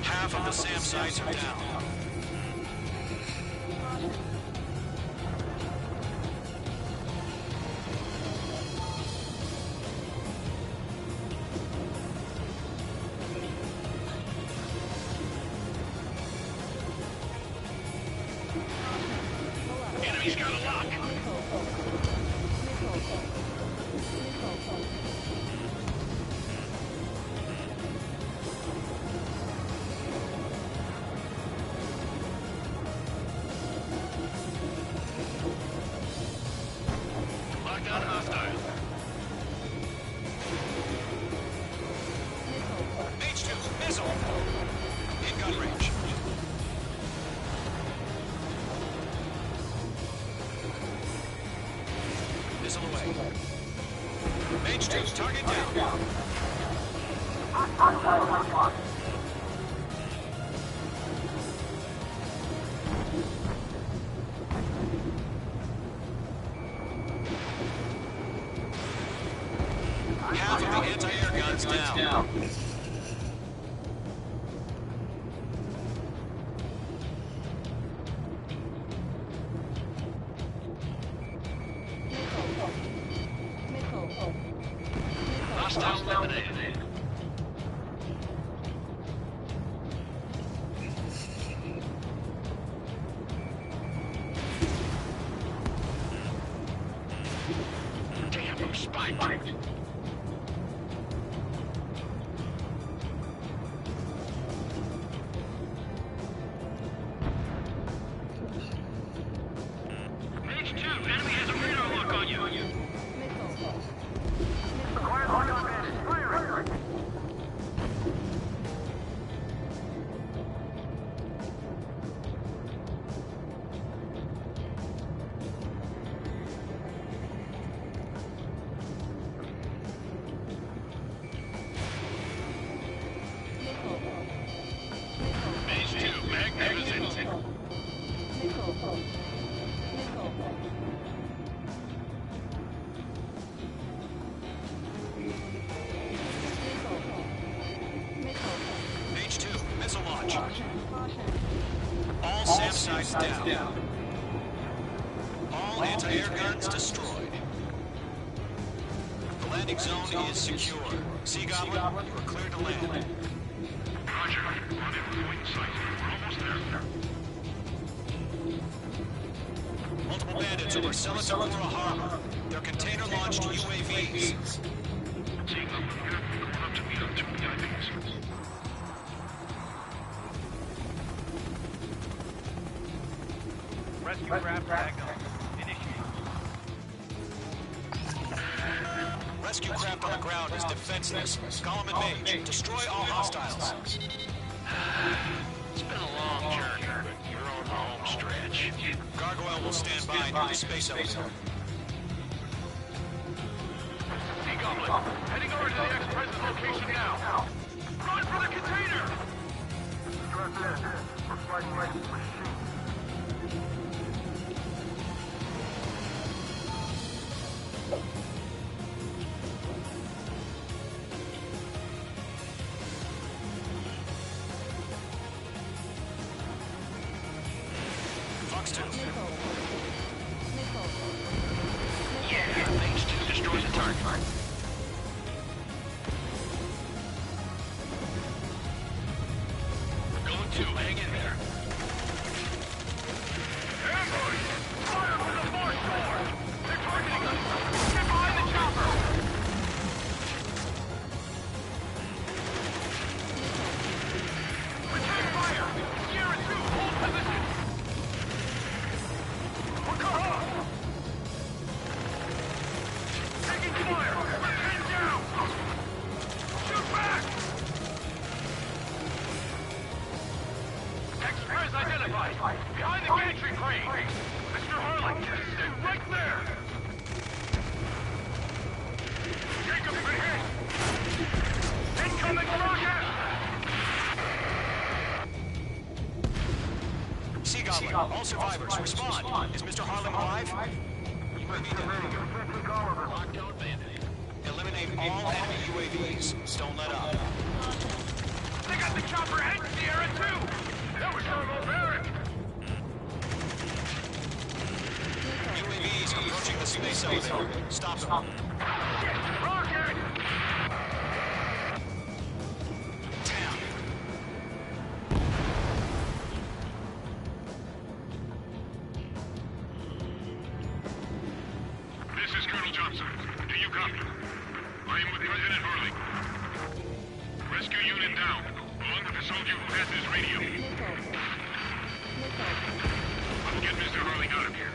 [SPEAKER 10] Half of the SAM sites are down.
[SPEAKER 6] Enemy's got a lock. Lockdown hostile.
[SPEAKER 10] Mage 2, missile! In gun range. Missile away. Mage 2, target down. Half of the anti-air guns down.
[SPEAKER 6] Hostile eliminated. Damn, spiked. Mage 2, enemy has a radar lock on you. Quiet lock on this. Firing.
[SPEAKER 10] All anti-air guns destroyed. The landing zone is secure. Sea Goblin, you are cleared to land.
[SPEAKER 6] Roger. On in sight. We're almost there.
[SPEAKER 10] Multiple bandits over Selatura Harbor. They're container-launched UAVs.
[SPEAKER 6] Seeing them from here, we're going up to meet up 2 VIPs.
[SPEAKER 4] Rescue craft diagnose. Initiate.
[SPEAKER 10] Rescue craft on the ground is defenseless. Column and Mage, destroy all hostiles.
[SPEAKER 6] It's been a long journey, but you're on the home stretch.
[SPEAKER 10] Gargoyle will stand by near the space elevator.
[SPEAKER 6] Sea Goblin, heading over to the ex-president's location now. Run for the container!
[SPEAKER 10] Fox 2.
[SPEAKER 6] Yeah, Mage 2 destroys the target. We're going to. Hang in there. Ambush! Fire from the far shore! They're targeting us! Get behind the chopper! Attack fire! Sierra 2, hold position! We're cut off! Taking fire! We're pinned down! Shoot back! Express identified! Behind the gantry crane! Mr. Harlan, sit right there! Jacob's been hit! Incoming rocket!
[SPEAKER 10] Sea Goblin, all survivors, respond. Is Mr. Harlan alive? You may need to
[SPEAKER 6] Lockdown bandit.
[SPEAKER 10] eliminate all enemy UAVs. Don't let up.
[SPEAKER 6] They got the chopper and Sierra too! That was thermobaric!
[SPEAKER 10] UAVs approaching the space elevator. Stop them.
[SPEAKER 6] Rocket!
[SPEAKER 10] Down.
[SPEAKER 6] This is Colonel Johnson. Do you copy? I am with President Hurley. Rescue unit down, along with the soldier who has this radio. I'll get Mr. Hurley out of here.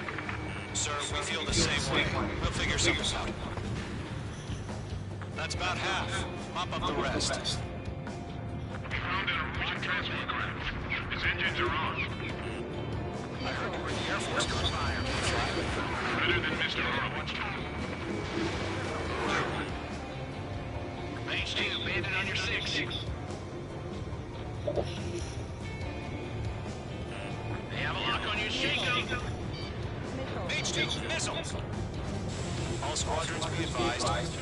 [SPEAKER 10] Sir, we feel the same way. We'll figure something out. That's about half. Mop up the rest.
[SPEAKER 6] We found an Norwegian transfer craft. Its engines are on.
[SPEAKER 10] I heard you were in the Air Force.
[SPEAKER 6] Better than Mr. Horowitz.
[SPEAKER 10] Mage 2, bandit on your 6.
[SPEAKER 6] They have a lock on you, Shingo.
[SPEAKER 10] Mage 2, missile! All squadrons be advised.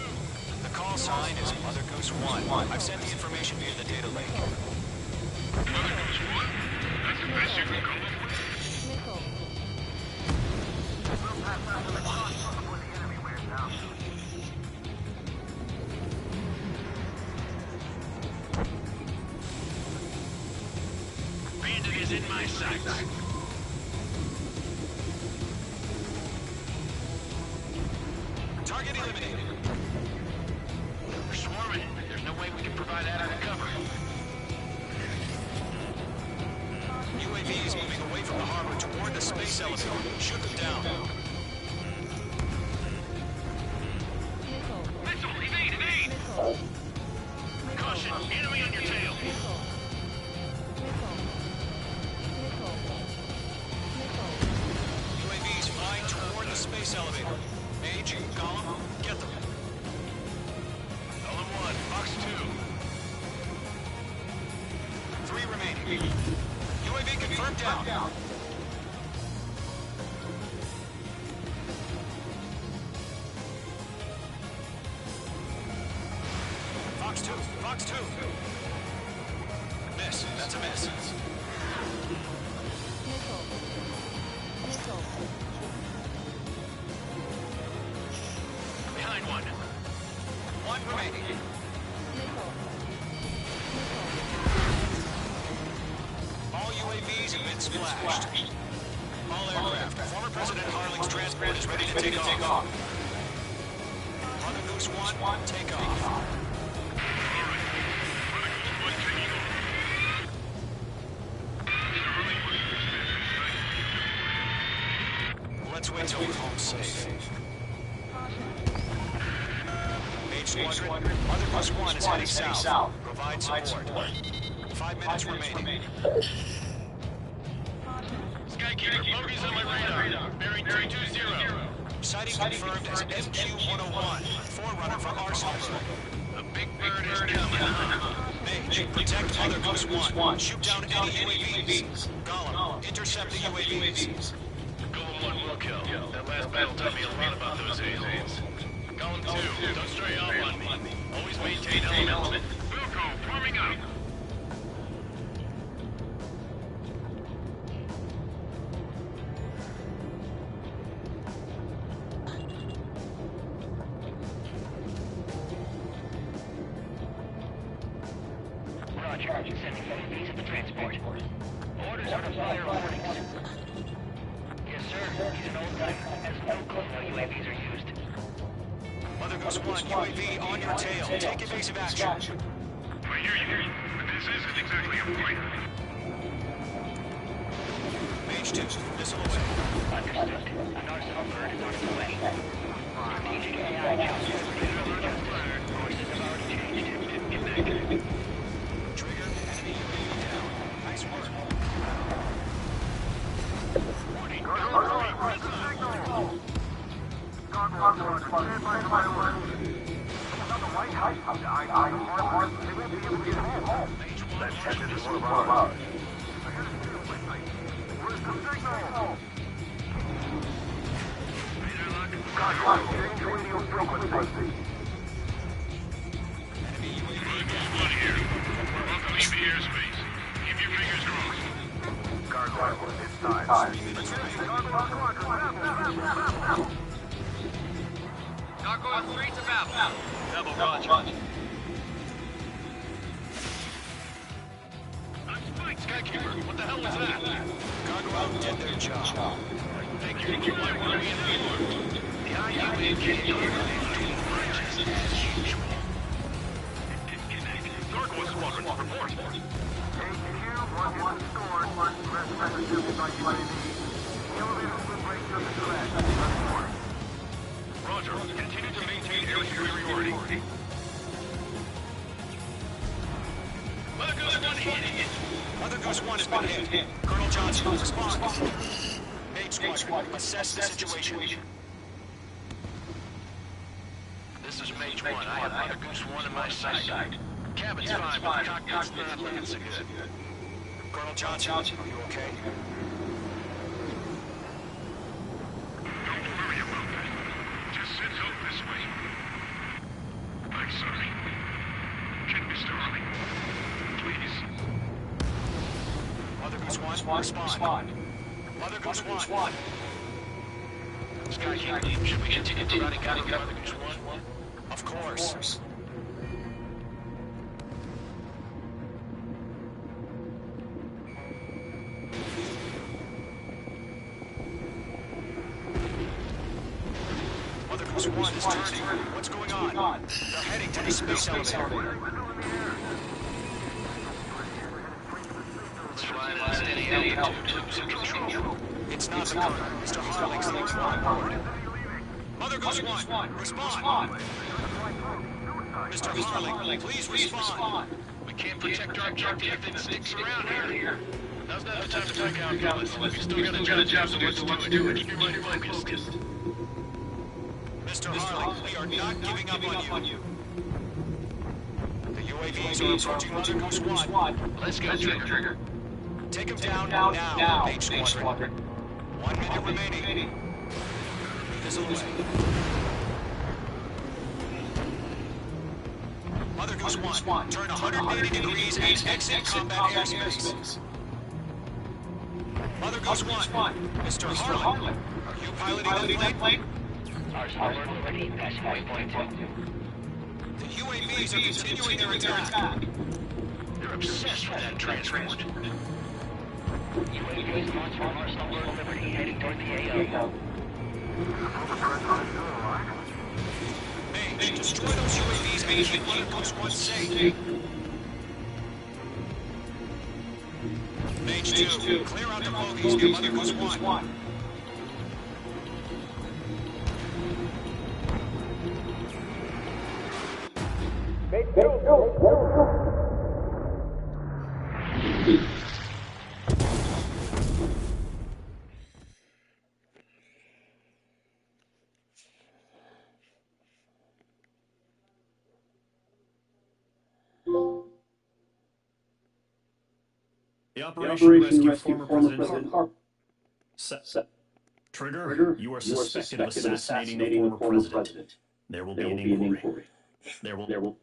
[SPEAKER 10] The call sign is Mother Goose 1. I've sent the information via the data link.
[SPEAKER 6] Mother Goose 1? That's the best you can come up with? Bandit is in my sights.
[SPEAKER 10] Target eliminated.
[SPEAKER 6] We're swarming. There's no way we can provide adequate cover.
[SPEAKER 10] UAVs moving away from the harbor toward the space elevator. Shoot them down.
[SPEAKER 6] Missile! Evade! Evade! Caution! Enemy on your tail!
[SPEAKER 10] UAVs flying toward the space elevator. Mage, column, get them.
[SPEAKER 6] Column 1, Fox 2.
[SPEAKER 10] 3 remaining. UAV confirmed down. Fox 2, Fox 2. Miss, that's a miss. been splashed. All aircraft, former President Harling's transport is ready to take off. Mother Goose 1, take off. Let's wait till we're home safe. Mage Squadron, Mother Goose 1 is heading south. Provide support. 5 minutes remaining.
[SPEAKER 6] Skykeeper, bogeys on my radar. Bearing 320.
[SPEAKER 10] Sighting confirmed as MQ-101, forerunner for Arsenal.
[SPEAKER 6] The big bird is coming.
[SPEAKER 10] Mage, protect Mother Goose 1. Shoot down any UAVs. Gollum, intercept the UAVs.
[SPEAKER 6] Golem 1 will kill. That last battle taught me a lot about those aliens. Golem 2, don't stray off on me. Always maintain element. Wilco, forming up.
[SPEAKER 5] Roger, sending UAVs at the transport. Orders are to fire warnings. Yes, sir. He's an old timer. Has no clue how UAVs are used.
[SPEAKER 10] Mother Goose 1, UAV on your tail. Take evasive action.
[SPEAKER 6] I hear you, but this isn't exactly a point.
[SPEAKER 10] Mage 2, missile away.
[SPEAKER 5] Understood. An arsenal bird is on its way. Strategic AI jumps. Courses have already changed. Get back.
[SPEAKER 10] Trigger, enemy UAV down. Nice work.
[SPEAKER 6] Warning, Gargoyle 3 to battle. Double roger. Skykeeper, what the hell was that?
[SPEAKER 10] Gargoyle did their job.
[SPEAKER 6] Figured why were we in the war? The IUA came here as usual. Gargoyle Squadron, report. Roger, continue to maintain air superiority. Mother Goose 1 hit.
[SPEAKER 10] Mother Goose 1 has been hit. Colonel Johnson, respond. Mage Squadron, assess the situation.
[SPEAKER 6] This is Mage 1. I have Mother Goose 1 in my sight. Cabin's fine, but the cockpit's not looking so good.
[SPEAKER 10] Colonel Johnson, are you okay?
[SPEAKER 6] Don't worry about that. Just sit up this way. I'm sorry. Can Mr. Harley, please?
[SPEAKER 10] Mother Goose 1, respond. Mother Goose 1.
[SPEAKER 6] Skykeeper, should we continue providing guidance to Mother Goose 1?
[SPEAKER 10] Of course. Mother Goose 1 is turning. What's going on? They're heading to the space elevator.
[SPEAKER 6] It's flying at steady altitude, losing control.
[SPEAKER 10] It's not the colonel. Mr. Harling's the one on board. Mother Goose 1, respond. Mr. Harling, please respond.
[SPEAKER 6] We can't protect our objective if it sticks around here. Now's not the time to back out, fellas. We've still got a job to do, so let's do it. Keep your mind focused.
[SPEAKER 10] Mr. Harling, we are not giving up on you. The UAVs are approaching Mother Goose 1.
[SPEAKER 6] Let's go, Trigger.
[SPEAKER 10] Take him down now, Mage Squadron. 1 minute remaining. Missile away. Mother Goose 1, turn 180 degrees and exit combat airspace. Mother Goose 1, Mr. Harlan, are you piloting that plane?
[SPEAKER 5] Arsenal ready, past waypoint 2.
[SPEAKER 10] The UAVs are continuing their attack.
[SPEAKER 6] You're obsessed with that transport.
[SPEAKER 5] UAV launched from Arsenal Road Liberty, heading toward the AO.
[SPEAKER 10] Mage, destroy those UAVs and keep Mother Coast Squad safe. Mage 2, clear out the bogies near Mother Coast Squad.
[SPEAKER 4] The operation to rescue former President Set. Trigger, you are suspected of assassinating the former president. There will be an inquiry. There will...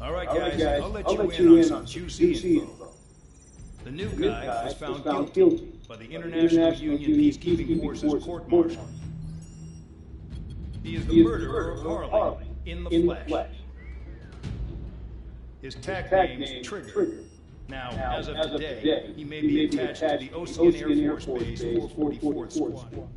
[SPEAKER 11] All right, guys, I'll let you in on some juicy info. The new guy was found guilty by the International Union Peacekeeping Forces court-martial. He is the murderer of Harley in the flesh. His tag name is Trigger. Now, as of today, he may be attached to the Ocean Air Force Base 444th Squad.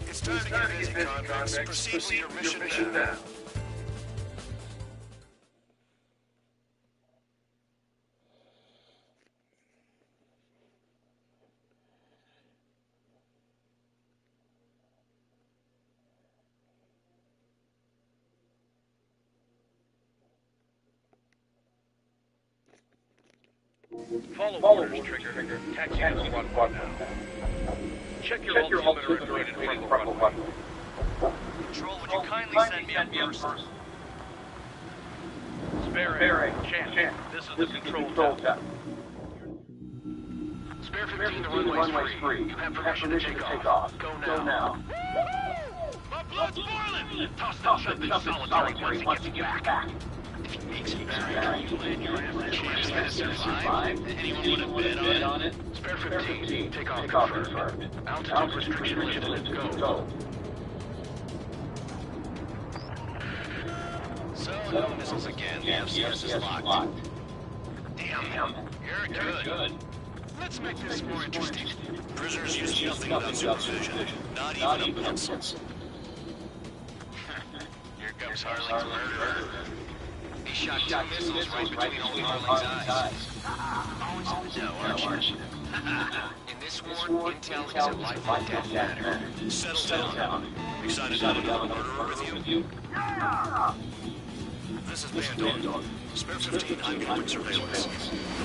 [SPEAKER 10] It's time to get busy, convicts. Proceed with your mission now.
[SPEAKER 5] Follow orders, Trigger. Taxi to squad now. Check your altimeter and rated frontal runway.
[SPEAKER 10] Control, would you kindly send me up first?
[SPEAKER 5] Spare Chance. This is the control tower. Spare 15, the runway's free. You have permission to take off. Go now.
[SPEAKER 10] My blood's boiling! Toss that something solitary once he gets back. If he makes it back, you land your average chance to survive. Anyone want to bet on it?
[SPEAKER 5] Spare 15, take off confirmed. Altitude restriction lifted. Go.
[SPEAKER 10] So, no missiles again. The FCS is locked. Damn, you're good. Let's make this more interesting. Prisoners use nothing without supervision. Not even a pencil. Here comes Harley's murderer. He shot two missiles right between all the Marling's eyes. Always in the know, aren't you? In this war, intel is a life or death matter.
[SPEAKER 6] Settle down. Excited to have another murderer with you? This is Bandog. Spare 15, I'm going surveillance. The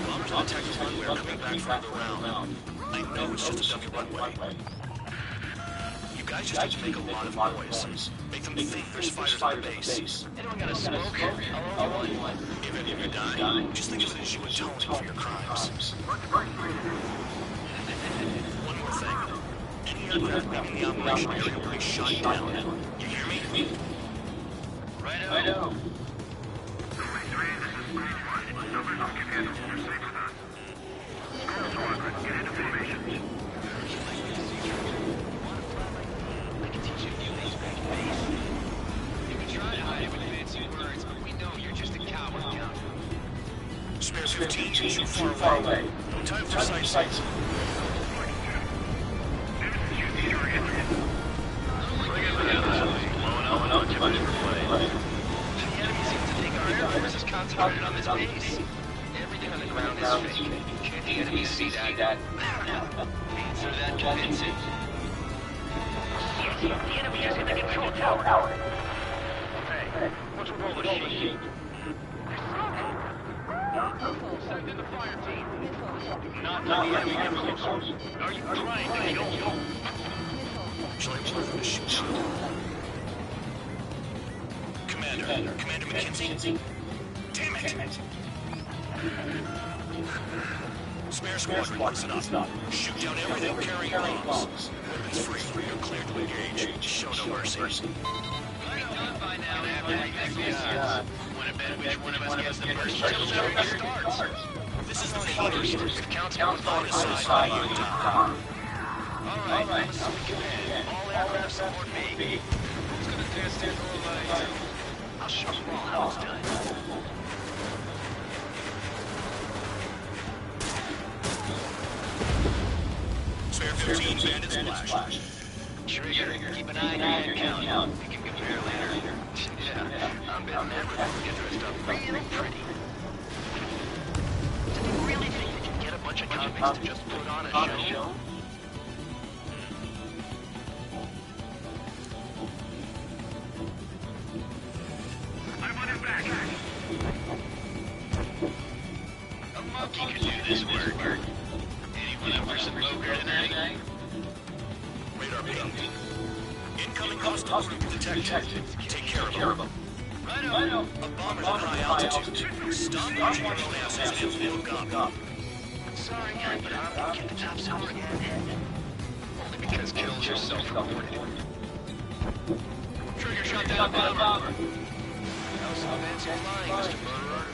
[SPEAKER 6] bombers on the Texas runway are coming back from the round. I know it's just a dummy runway. You guys just have to make a lot of noise. Make them think there's fighters on the base.
[SPEAKER 10] Anyone got a smoke? I'll roll you one.
[SPEAKER 6] If any of you die, just think of it as you atone for your crimes. One more thing. Any aircraft leaving the operation area will be shot down. You hear me?
[SPEAKER 10] Righto. I can teach you a few things back in base. You can try to hide it with fancy words, but we know you're just a coward, Count.
[SPEAKER 6] Spare 15, too far away. Time for sights.
[SPEAKER 10] The enemy seems to think our air force is concentrated on this base. Everything on the ground is fake. Can't the enemy see that? Answer that convincing.
[SPEAKER 8] The enemy is in the control tower.
[SPEAKER 6] Hey, what's with all the sheep?
[SPEAKER 8] Send in the fire team.
[SPEAKER 6] Not the enemy get closer.
[SPEAKER 8] Are you trying to kill me?
[SPEAKER 6] Shall I order them to shoot? Commander McKenzie. Damn it! Spare squadron, listen up. Shoot down everything carrying bombs. Weapons free. You're cleared to engage. Show no mercy.
[SPEAKER 10] Done by now after everything we are. Want to bet which one of us gets the first kill starts?
[SPEAKER 6] This is the first. If counts
[SPEAKER 10] Count
[SPEAKER 6] on
[SPEAKER 10] side
[SPEAKER 6] you,
[SPEAKER 10] you
[SPEAKER 6] Tom.
[SPEAKER 10] All right, listen to command. All aircraft support me. Who's gonna test it for I'll show you all how it's done.
[SPEAKER 6] Spare 15 bandits flash.
[SPEAKER 10] Trigger, keep an eye on your count. We can compare later. Yeah, I'm betting everyone will get dressed up really pretty. Do you really think you can get a bunch of convicts to just put on a show?
[SPEAKER 8] I want him back.
[SPEAKER 10] A monkey could do this work. Anyone up for some poker tonight?
[SPEAKER 6] Radar ping. Incoming hostile group detected. Take care of them.
[SPEAKER 10] Righto.
[SPEAKER 6] A bomber's at high altitude. Stop launching your asses and look up.
[SPEAKER 10] Sorry, but I'm gonna get the top score again. Only because kills are self-reported. Trigger shot down a bomber. How's some fancy flying, Mr. Murderer?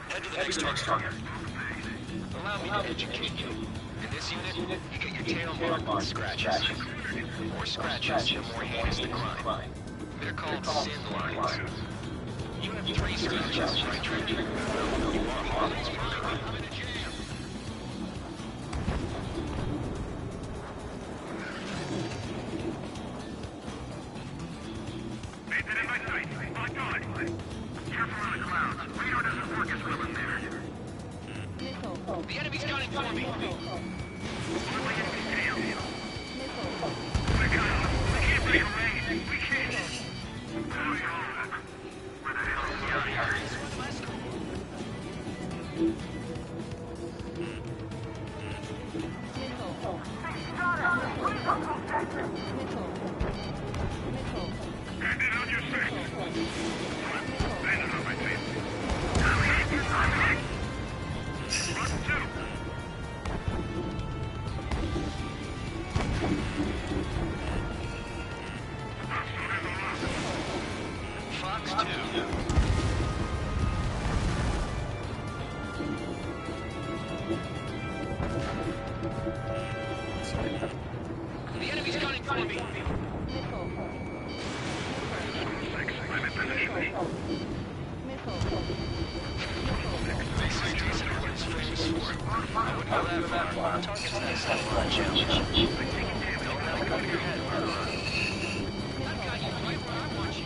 [SPEAKER 6] Head to the next target.
[SPEAKER 10] Allow me to educate you. In this unit, you get your tail marked with scratches. The more scratches, the more heinous the crime. They're called sin lines. You have 3 scratches, right, Trigger? You are Harley's murderer. I'm in a jam.
[SPEAKER 8] Made that in my sight. Locked on. Careful on the clouds. Radar doesn't work as well in there.
[SPEAKER 10] The enemy's gunning for me.
[SPEAKER 8] We can't break away. We can't. Where the hell is the other? Hand it on your six. Land it on my feet. I'm hit. Run two.
[SPEAKER 10] Fox 2. The enemy's gunning for me. They say Jason what he's famous for. I wouldn't go that far. Target's that satellite challenge. Don't let it go to your head, murderer. I've got you right where I want you.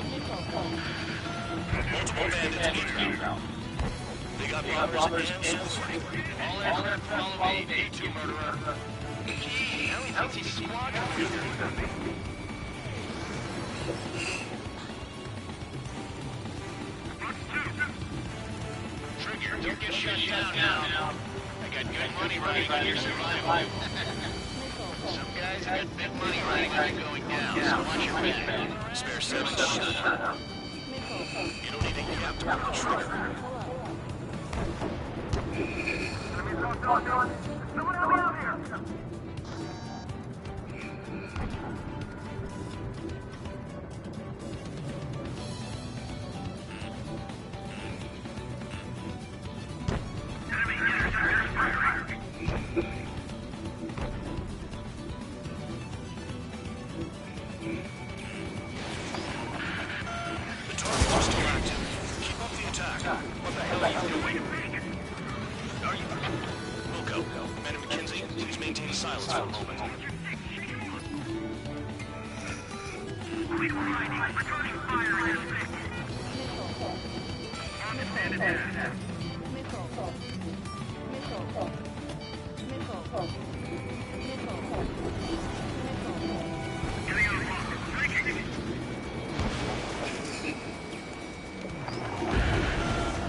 [SPEAKER 10] got bombers and support.
[SPEAKER 5] All aircraft follow me. B2 murderer. Gee, now he thinks he's squadron leader. Trigger, don't get shut down now. I got good money running on your survival. Some guys got big money running on you going down, so watch your back.
[SPEAKER 10] Spare 7, shut up. You don't even have to pull the trigger.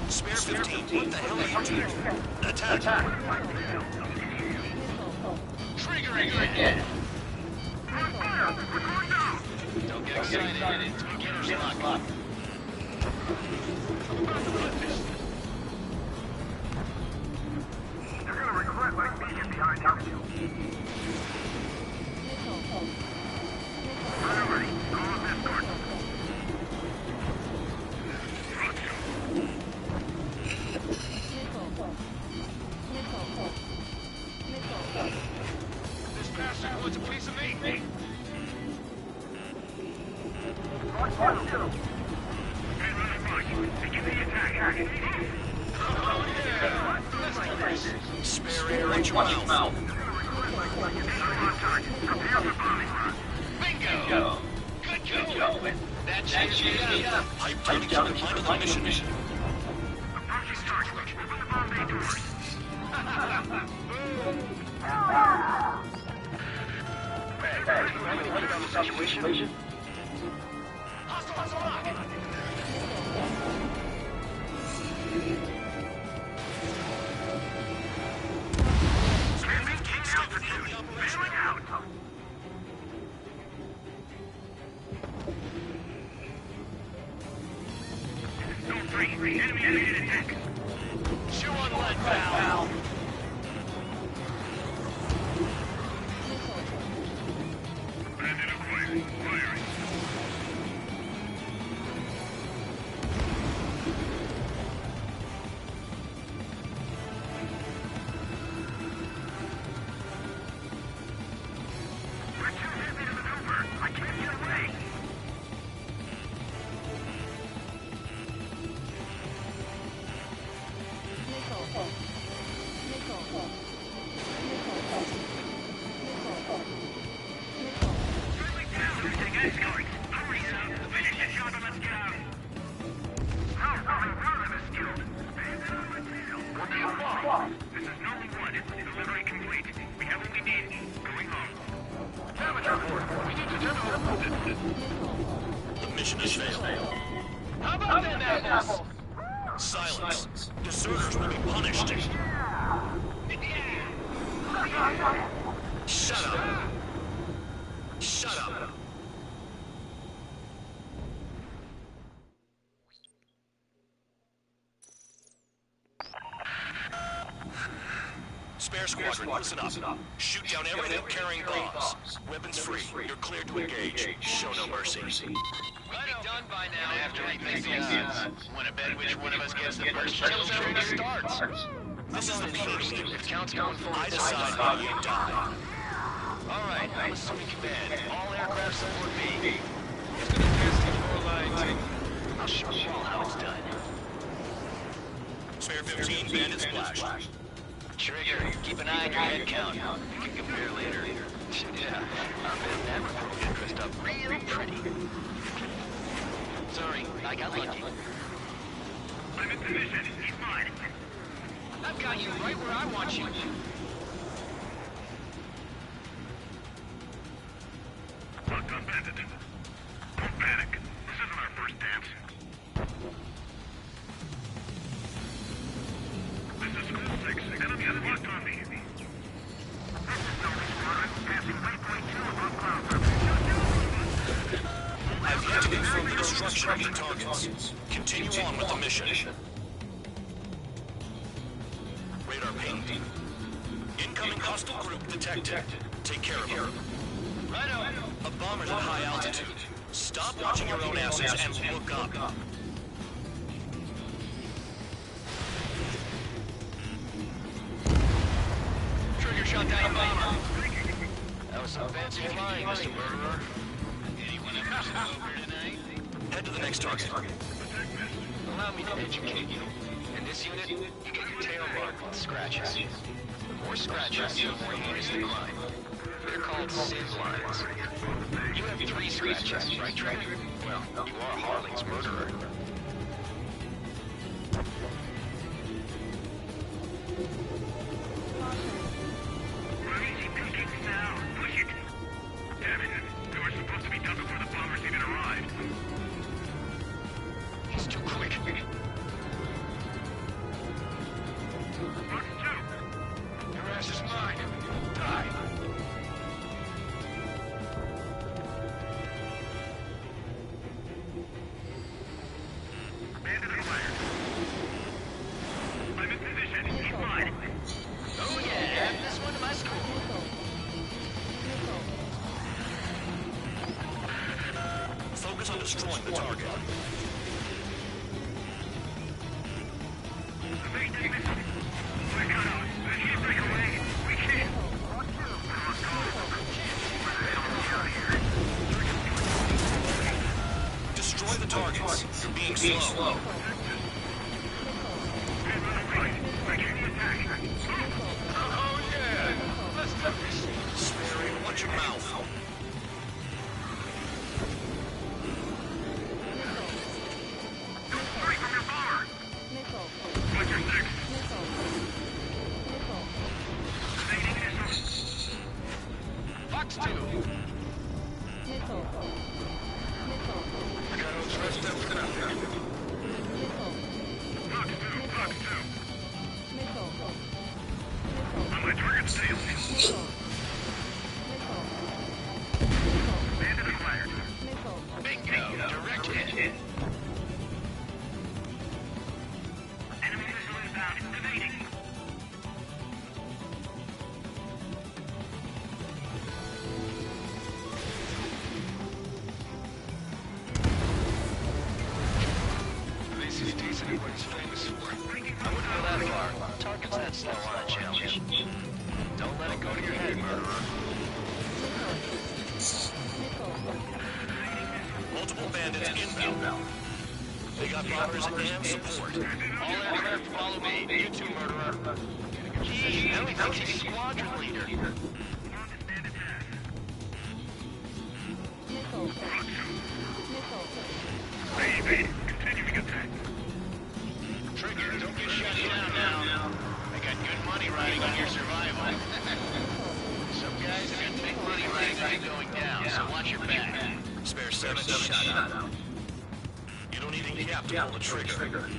[SPEAKER 10] Spare 15, what the hell are you doing? Attack!
[SPEAKER 5] Triggering again. Don't get excited. It's beginner's luck.
[SPEAKER 12] You're gonna regret letting me get behind you. Ready, go on this court.
[SPEAKER 5] This bastard wants a piece of me.
[SPEAKER 10] Spare air at your mouth.
[SPEAKER 5] Bingo! Good going. That checks you out.
[SPEAKER 10] Pipe down to keep in mind of the mission.
[SPEAKER 5] Situation? Hostile lock!
[SPEAKER 12] Enemy attack.
[SPEAKER 5] Chew on lead, pal.
[SPEAKER 12] Bandit acquired. Firing. We're too heavy to maneuver. I can't get away.
[SPEAKER 10] The mission has failed.
[SPEAKER 5] How about them apples?
[SPEAKER 10] Silence. Deserters will be punished. Shut up. Shut up. Spare squadron, listen up. Shoot down everything carrying bombs. Weapons free. You're cleared to engage. Show no mercy.
[SPEAKER 5] We'd be done by now after we face the odds. Want to bet which one of us gets the first kill zone starts?
[SPEAKER 10] This is the first.
[SPEAKER 5] If count's going forward,
[SPEAKER 10] I decide how you die.
[SPEAKER 5] All right, I'm assuming command. All aircraft support me. It's gonna test your line. I'll show you all how it's done.
[SPEAKER 10] Spare 15, bandit splash.
[SPEAKER 5] Trigger, keep an eye on your head count. We can compare later. Yeah, our man Maverick will get dressed up real pretty. Sorry, I got lucky.
[SPEAKER 12] I'm in position. He's mine.
[SPEAKER 10] I've got you right where I want you.
[SPEAKER 12] Look, I'm bandit. Don't panic. This isn't our first dance. This is School 6. Enemy has locked on me. This is Delta Squadron, passing waypoint 2 above cloud level.
[SPEAKER 6] I've yet to confirm the destruction of the targets. Continue on with the mission. Radar ping. Incoming hostile group detected. Take care of them.
[SPEAKER 10] Righto.
[SPEAKER 6] A bomber's at high altitude. Stop watching your own asses and look up.
[SPEAKER 10] Trigger shot down a bomber. That was some fancy flying, Mr. Murderer. Anyone ever sit over tonight?
[SPEAKER 6] Head to the next target.
[SPEAKER 10] Allow me to educate you. In this unit, you get your tail marked with scratches. The more scratches, the more heinous the crime. They're called sin lines. You have 3 scratches, right, Trigger? Well, you are Harling's murderer.
[SPEAKER 12] We're easy pickings now. Push it. Damn it. We were supposed to be done before the bombers even arrived.
[SPEAKER 10] He's too quick.
[SPEAKER 12] Box 2.
[SPEAKER 10] Your ass is mine. Die.
[SPEAKER 12] Bandit acquired. I'm in position. Keep mine.
[SPEAKER 10] Oh yeah, add this one to my school.
[SPEAKER 6] Focus on destroying the target.
[SPEAKER 12] Evade this missile. We're cut out. I can't break away. We can't.
[SPEAKER 6] Destroy the targets. You're being slow.
[SPEAKER 10] Oh yeah, let's do this.
[SPEAKER 6] Swearing, watch your mouth.
[SPEAKER 12] Strike from your bomber. What's your six? Evading missile.
[SPEAKER 10] Fox 2. I got all dressed up for nothing.
[SPEAKER 12] Fox 2. Fox 2. On my target's tail. Bandit acquired.
[SPEAKER 10] Bingo, direct hit.
[SPEAKER 12] Enemy missile inbound. Evading.
[SPEAKER 10] This is decent what he's famous for. I wouldn't go that far. Target's that slow on a challenge. Don't let it go to your head, murderer.
[SPEAKER 6] Multiple bandits inbound. They got bombers and support.
[SPEAKER 10] All that left, follow me. You too, murderer. Gee, now he thinks he's squadron leader.
[SPEAKER 12] Evade. Continuing attack.
[SPEAKER 10] Trigger, don't get shut down now. I got good money riding on your survival. Some guys have got big money riding on you going down, so watch your back.
[SPEAKER 6] Spare 7 shut out. You don't need a cap to pull the trigger.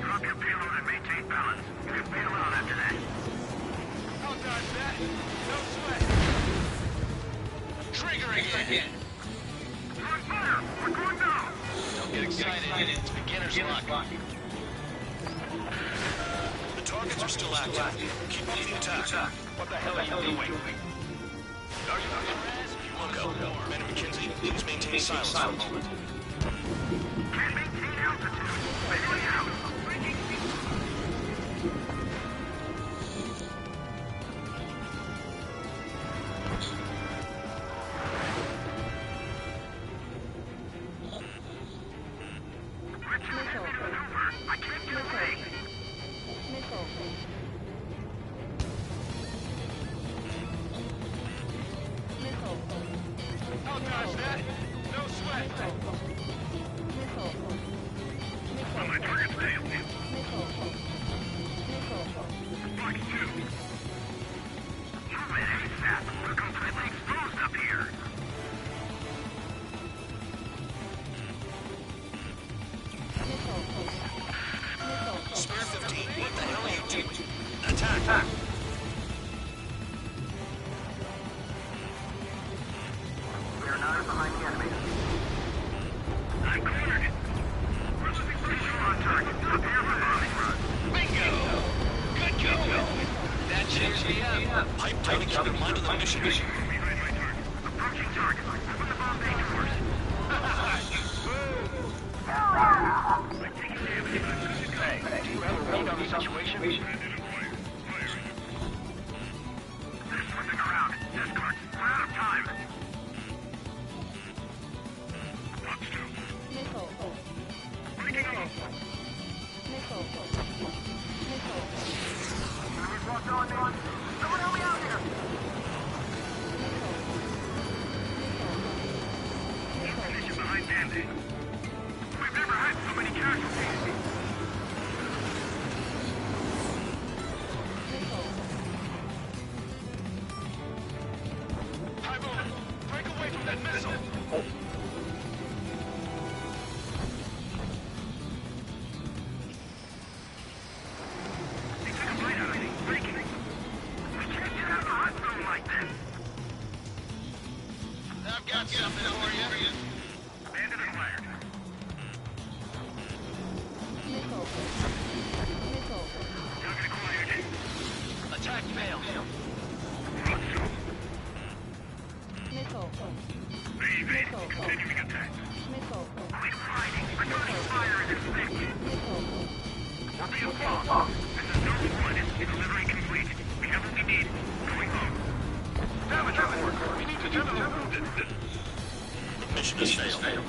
[SPEAKER 12] Drop your payload and maintain balance. You can bail out after that.
[SPEAKER 10] I'll dodge that. No sweat. Trigger again.
[SPEAKER 12] Throwing fire! We're going down!
[SPEAKER 10] Don't get excited. It's beginner's luck.
[SPEAKER 6] The targets are still active. Keep up the attack.
[SPEAKER 10] What the hell are you doing? Are you
[SPEAKER 6] Logo. Ben and McKenzie, please maintain silence for a moment.
[SPEAKER 12] Can't maintain altitude. Bailing out. We're too heavy to maneuver. I can't get away.
[SPEAKER 6] I'll dodge that. No sweat.
[SPEAKER 12] Well, my target's failed. Fox 2. Move it ASAP. We're completely exposed up here.
[SPEAKER 6] Spare 15, what the hell are you doing? Attack!
[SPEAKER 12] We are not behind the enemy. I'm cornered. We're losing pressure on target. Prepare for bombing run.
[SPEAKER 6] Bingo! Good go! That cheers me up. Pipe tight and keep in mind of the mission.
[SPEAKER 12] Behind my target. Approaching target. Open the bomb bay doors. I'm taking damage.
[SPEAKER 5] Hey, do you have a read on the situation?
[SPEAKER 12] They're slipping around. Escort. We're out of time. Fox 2. Breaking off. What's going on? Someone help me out here. Position behind Band-Aid. We've never had so many casualties.
[SPEAKER 6] High movement. Break away from that missile.
[SPEAKER 12] They took a bite out of me. Breaking. We can't get out of the hot zone like this.
[SPEAKER 6] I've got something for you.
[SPEAKER 12] Bandit acquired. Target acquired.
[SPEAKER 6] Attack failed.
[SPEAKER 12] Fox 2. Baby, continuing attack. Quit fighting. Returning fire is expected. We're being bombed. This is Zone 1. Delivery complete. We have what we need. Going home.
[SPEAKER 6] Damage report. We need to tend to the wounded.
[SPEAKER 10] The mission has failed.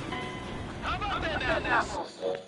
[SPEAKER 6] How about that now?